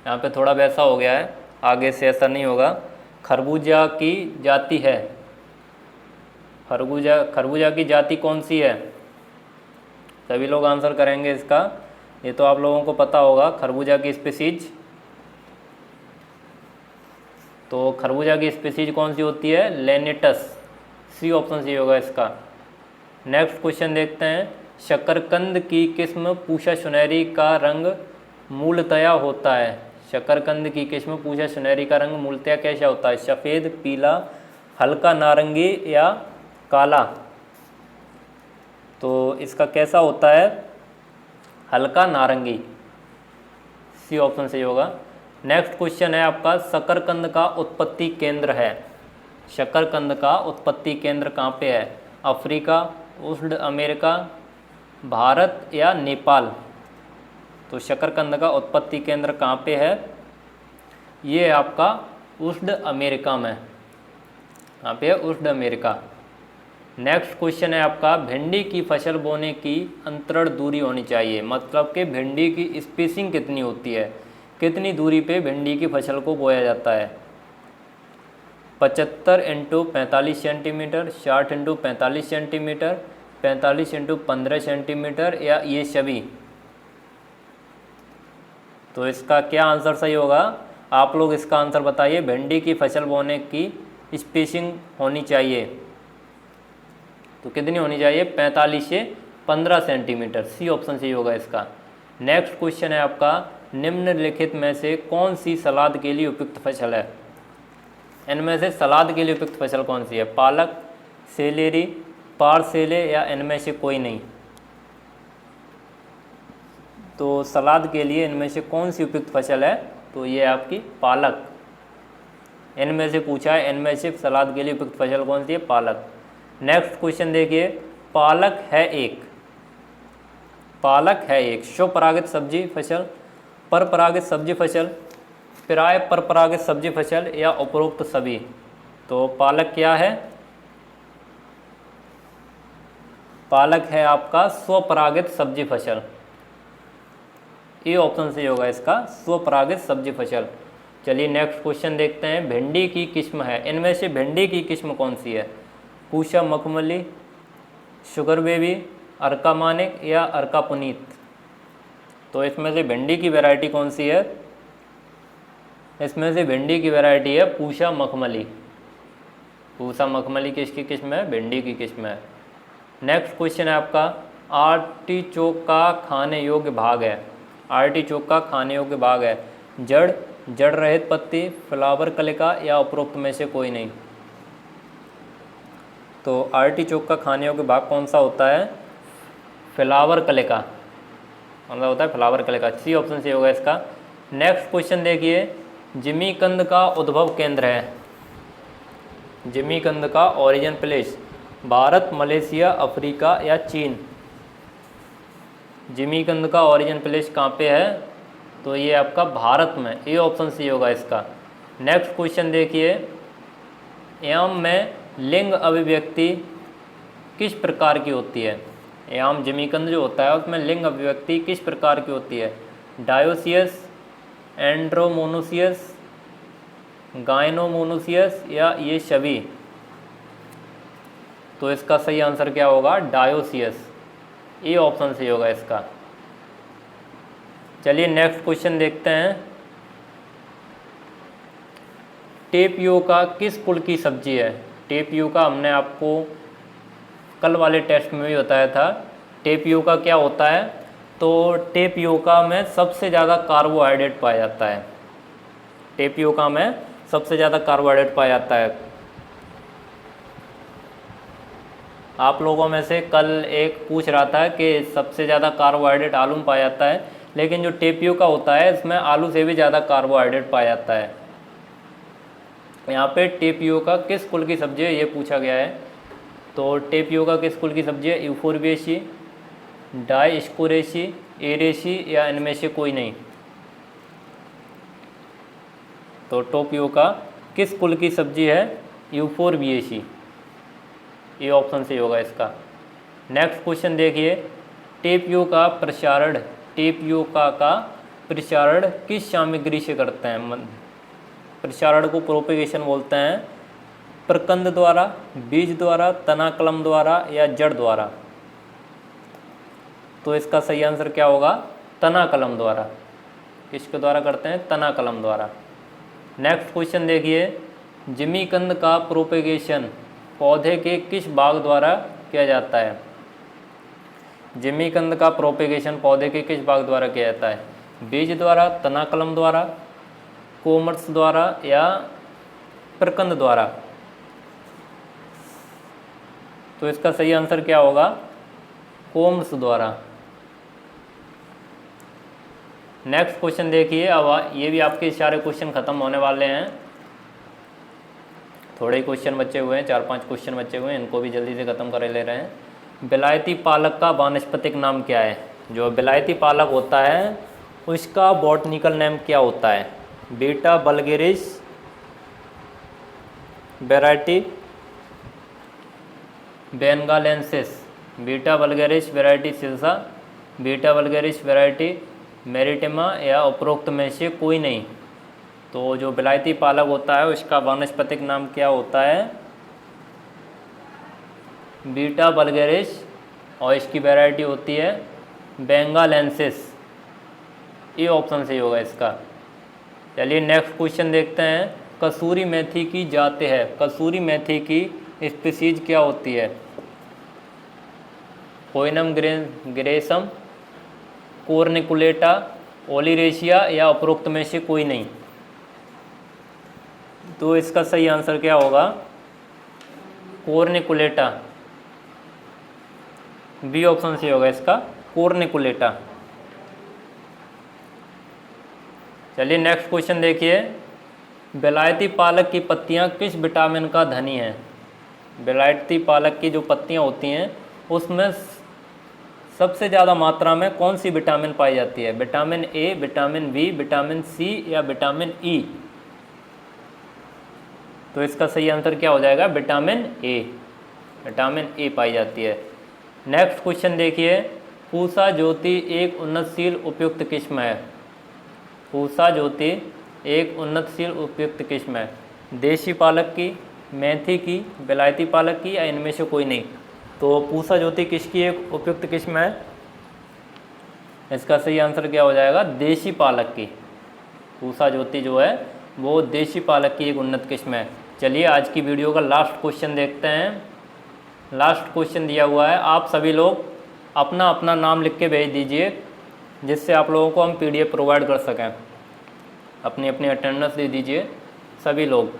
यहाँ पे थोड़ा वैसा हो गया है, आगे से ऐसा नहीं होगा। खरबूजा की जाति है? खरबूजा की जाति कौन सी है? सभी लोग आंसर करेंगे इसका। ये तो आप लोगों को पता होगा खरबूजा की स्पीसीज। तो खरबूजा की स्पीसीज कौन सी होती है? लेनिटस। सी ऑप्शन सी होगा इसका। नेक्स्ट क्वेश्चन देखते हैं, शकरकंद की किस्म पूषा सुनहरी का रंग मूलतया होता है? शकरकंद की किस्म पूषा सुनहरी का रंग मूलतया कैसा होता है? सफ़ेद, पीला, हल्का नारंगी या काला। तो इसका कैसा होता है? हल्का नारंगी। सी ऑप्शन सही होगा। नेक्स्ट क्वेश्चन है आपका, शकरकंद का उत्पत्ति केंद्र है? शकरकंद का उत्पत्ति केंद्र कहाँ पे है? अफ्रीका, उष्ण अमेरिका, भारत या नेपाल। तो शकरकंद का उत्पत्ति केंद्र कहाँ पे है? ये है आपका उष्ण अमेरिका में। कहाँ पे है? उष्ण अमेरिका। नेक्स्ट क्वेश्चन है आपका, भिंडी की फसल बोने की अंतरण दूरी होनी चाहिए? मतलब कि भिंडी की स्पेसिंग कितनी होती है? कितनी दूरी पे भिंडी की फसल को बोया जाता है? 75 × 45 सेंटीमीटर, 60 × 45 सेंटीमीटर, 45 × 15 सेंटीमीटर या ये सभी? तो इसका क्या आंसर सही होगा, आप लोग इसका आंसर बताइए। भिंडी की फसल बोने की स्पेसिंग होनी चाहिए, तो कितनी होनी चाहिए, 45 से 15 सेंटीमीटर। सी ऑप्शन सही होगा इसका। नेक्स्ट क्वेश्चन है आपका, निम्नलिखित में से कौन सी सलाद के लिए उपयुक्त फसल है। इनमें से सलाद के लिए उपयुक्त फसल कौन सी है, पालक, सेलेरी, पार्सले या इनमें से कोई नहीं। तो सलाद के लिए इनमें से कौन सी उपयुक्त फसल है, तो ये आपकी पालक। इनमें से पूछा है, इनमें से सलाद के लिए उपयुक्त फसल कौन सी है, पालक। नेक्स्ट क्वेश्चन देखिए, पालक है एक स्वपरागित सब्जी फसल, परपरागित सब्जी फसल, प्राय परपरागित सब्जी फसल या उपरोक्त सभी। तो पालक क्या है, पालक है आपका स्वपरागित सब्जी फसल। ये ऑप्शन सही होगा इसका, स्वपरागित सब्जी फसल। चलिए नेक्स्ट क्वेश्चन देखते हैं, भिंडी की किस्म है, इनमें से भिंडी की किस्म कौन सी है, पूषा मखमली, शुगर बेबी, अर्का मानिक या अर्का पुनीत। तो इसमें से भिंडी की वैरायटी कौन सी है, इसमें से भिंडी की वैरायटी है पूषा मखमली। पूषा मखमली किसकी किस्म है, भिंडी की किस्म है। नेक्स्ट क्वेश्चन है आपका, आर्टिचोक का खाने योग्य भाग है, आर्टिचोक का खाने योग्य भाग है जड़, जड़ रहित पत्ती, फ्लावर कलिका या उपरोक्त में से कोई नहीं। तो आर्टिचोक का खाने योग्य भाग कौन सा होता है, फ्लावर कलिका, कौन सा होता है, फ्लावर कलिका। सी ऑप्शन से होगा इसका। नेक्स्ट क्वेश्चन देखिए, जिमीकंद का उद्भव केंद्र है, जिमीकंद का origin place, Bharat, Malaysia, Africa या चीन। जिमीकंद का ओरिजिन प्लेस कहाँ पे है, तो ये आपका भारत में, ये ऑप्शन सी होगा इसका। नेक्स्ट क्वेश्चन देखिए, याम में लिंग अभिव्यक्ति किस प्रकार की होती है, याम जिमीकंद जो होता है उसमें लिंग अभिव्यक्ति किस प्रकार की होती है, डायोसियस, एंड्रोमोनोसियस, गायनोमोनोसियस या ये सभी। तो इसका सही आंसर क्या होगा, डायोसियस। ये ऑप्शन सही होगा इसका। चलिए नेक्स्ट क्वेश्चन देखते हैं, टेपियोका किस कुल की सब्जी है। टेपियोका हमने आपको कल वाले टेस्ट में भी बताया था। टेपियोका क्या होता है, तो टेपियोका में सबसे ज़्यादा कार्बोहाइड्रेट पाया जाता है, टेपियोका में सबसे ज़्यादा कार्बोहाइड्रेट पाया जाता है। आप लोगों में से कल एक पूछ रहा था कि सबसे ज़्यादा कार्बोहाइड्रेट आलू में पाया जाता है, लेकिन जो टेपियोका होता है इसमें आलू से भी ज़्यादा कार्बोहाइड्रेट पाया जाता है। यहाँ पे टेपियोका किस कुल की सब्जी है ये पूछा गया है। तो टेपियोका किस कुल की सब्जी है, यूफोर्बिएसी, डायस्कोरेसी, एरेसी या इनमें से कोई नहीं। तो टेपियोका किस कुल की सब्जी है, यूफोर्बिएसी। ये ऑप्शन सही होगा इसका। नेक्स्ट क्वेश्चन देखिए, टेपियोका प्रसारण, टेपियोका का प्रसारण किस सामग्री से करते हैं। प्रसारण को प्रोपेगेशन बोलते हैं, प्रकंद द्वारा, बीज द्वारा, तना कलम द्वारा या जड़ द्वारा। तो इसका सही आंसर क्या होगा, तना कलम द्वारा। किसके द्वारा करते हैं, तना कलम द्वारा। नेक्स्ट क्वेश्चन देखिए, जिमीकंद का प्रोपेगेशन पौधे के किस भाग द्वारा किया जाता है। जिमीकंद का प्रोपेगेशन पौधे के किस भाग द्वारा किया जाता है, बीज द्वारा, तना कलम द्वारा, कोमर्स द्वारा या प्रकंद द्वारा। तो इसका सही आंसर क्या होगा, कोम्स द्वारा। नेक्स्ट क्वेश्चन देखिए, अब ये भी आपके सारे क्वेश्चन खत्म होने वाले हैं, थोड़े ही क्वेश्चन बचे हुए हैं, 4-5 क्वेश्चन बचे हुए हैं, इनको भी जल्दी से खत्म कर ले रहे हैं। बेलायती पालक का वानस्पतिक नाम क्या है। जो बेलायती पालक होता है उसका बॉटनिकल नेम क्या होता है, Beta vulgaris variety bengalensis, Beta vulgaris variety सिल्सा, बीटा वल्गैरिस वैरायटी मेरिटिमा या उपरोक्त में से कोई नहीं। तो जो बेलायती पालक होता है उसका वानस्पतिक नाम क्या होता है, बीटा वल्गैरिस, और इसकी वैरायटी होती है बेंगालेंसिस। ए ऑप्शन सही होगा इसका। चलिए नेक्स्ट क्वेश्चन देखते हैं। कसूरी मेथी की जाति है, कसूरी मेथी की स्पीसीज क्या होती है? कोइनम ग्रेसम, कोर्निकुलेटा, ओलिरेशिया या उपरोक्त में से कोई नहीं। तो इसका सही आंसर क्या होगा? कोर्निकुलेटा, बी ऑप्शन सही होगा इसका, कोर्निकुलेटा। चलिए नेक्स्ट क्वेश्चन देखिए। बेलायती पालक की पत्तियां किस विटामिन का धनी हैं? बेलायती पालक की जो पत्तियां होती हैं उसमें सबसे ज़्यादा मात्रा में कौन सी विटामिन पाई जाती है? Vitamin A, vitamin B, vitamin C या विटामिन ई? तो इसका सही आंसर क्या हो जाएगा? विटामिन ए, विटामिन ए पाई जाती है। नेक्स्ट क्वेश्चन देखिए। पूसा ज्योति एक उन्नतशील उपयुक्त किस्म है। पूसा ज्योति एक उन्नतशील उपयुक्त किस्म है। देशी पालक की, मेथी की, बेलायती पालक की या इनमें से कोई नहीं? तो पूसा ज्योति किसकी एक उपयुक्त किस्म है? इसका सही आंसर क्या हो जाएगा? देशी पालक की। पूसा ज्योति जो है वो देशी पालक की एक उन्नत किस्म है। चलिए आज की वीडियो का लास्ट क्वेश्चन देखते हैं। लास्ट क्वेश्चन दिया हुआ है, आप सभी लोग अपना अपना नाम लिख के भेज दीजिए जिससे आप लोगों को हम PDF प्रोवाइड कर सकें। अपनी अपनी अटेंडेंस दे दीजिए सभी लोग,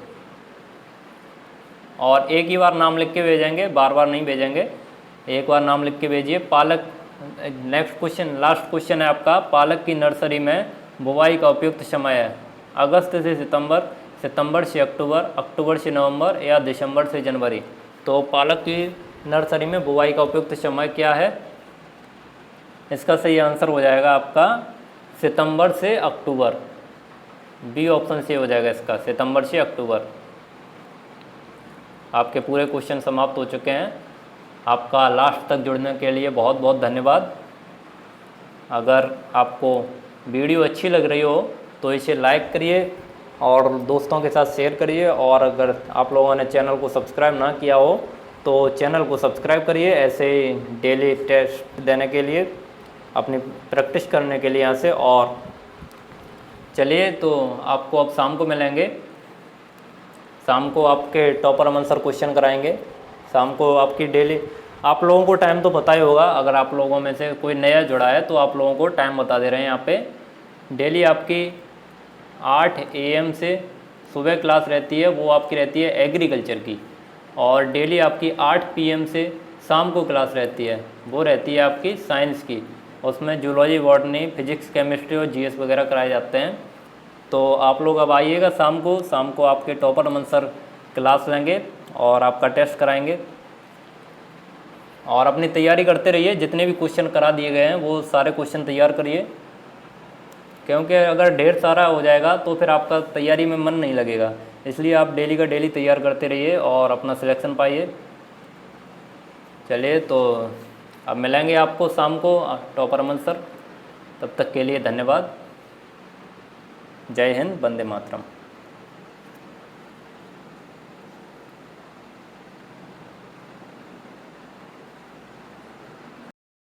और एक ही बार नाम लिख के भेजेंगे, बार बार नहीं भेजेंगे, एक बार नाम लिख के भेजिए। पालक, नेक्स्ट क्वेश्चन, लास्ट क्वेश्चन है आपका। पालक की नर्सरी में बुवाई का उपयुक्त समय है? अगस्त से सितंबर, सितंबर से अक्टूबर, अक्टूबर से नवंबर या दिसंबर से जनवरी? तो पालक की नर्सरी में बुवाई का उपयुक्त समय क्या है? इसका सही आंसर हो जाएगा आपका सितंबर से अक्टूबर, बी ऑप्शन से हो जाएगा इसका, सितंबर से अक्टूबर। आपके पूरे क्वेश्चन समाप्त हो चुके हैं। आपका लास्ट तक जुड़ने के लिए बहुत बहुत धन्यवाद। अगर आपको वीडियो अच्छी लग रही हो तो इसे लाइक करिए और दोस्तों के साथ शेयर करिए, और अगर आप लोगों ने चैनल को सब्सक्राइब ना किया हो तो चैनल को सब्सक्राइब करिए, ऐसे डेली टेस्ट देने के लिए, अपनी प्रैक्टिस करने के लिए यहाँ से। और चलिए तो आपको अब शाम को मिलेंगे, शाम को आपके टॉपर अमन सर क्वेश्चन कराएंगे। शाम को आपकी डेली, आप लोगों को टाइम तो पता ही होगा, अगर आप लोगों में से कोई नया जुड़ा है तो आप लोगों को टाइम बता दे रहे हैं यहाँ पे। डेली आपकी 8 AM से सुबह क्लास रहती है, वो आपकी रहती है एग्रीकल्चर की, और डेली आपकी 8 PM से शाम को क्लास रहती है, वो रहती है आपकी साइंस की। उसमें जूलॉजी, बॉटनी, फिजिक्स, केमिस्ट्री और GS वगैरह कराए जाते हैं। तो आप लोग अब आइएगा शाम को आपके टॉपर अमन सर क्लास लेंगे और आपका टेस्ट कराएंगे। और अपनी तैयारी करते रहिए, जितने भी क्वेश्चन करा दिए गए हैं वो सारे क्वेश्चन तैयार करिए, क्योंकि अगर ढेर सारा हो जाएगा तो फिर आपका तैयारी में मन नहीं लगेगा। इसलिए आप डेली का डेली तैयार करते रहिए और अपना सिलेक्शन पाइए। चलिए तो अब मिलेंगे आपको शाम को टॉपर अमन सर। तब तक के लिए धन्यवाद। जय हिंद, वंदे मातरम।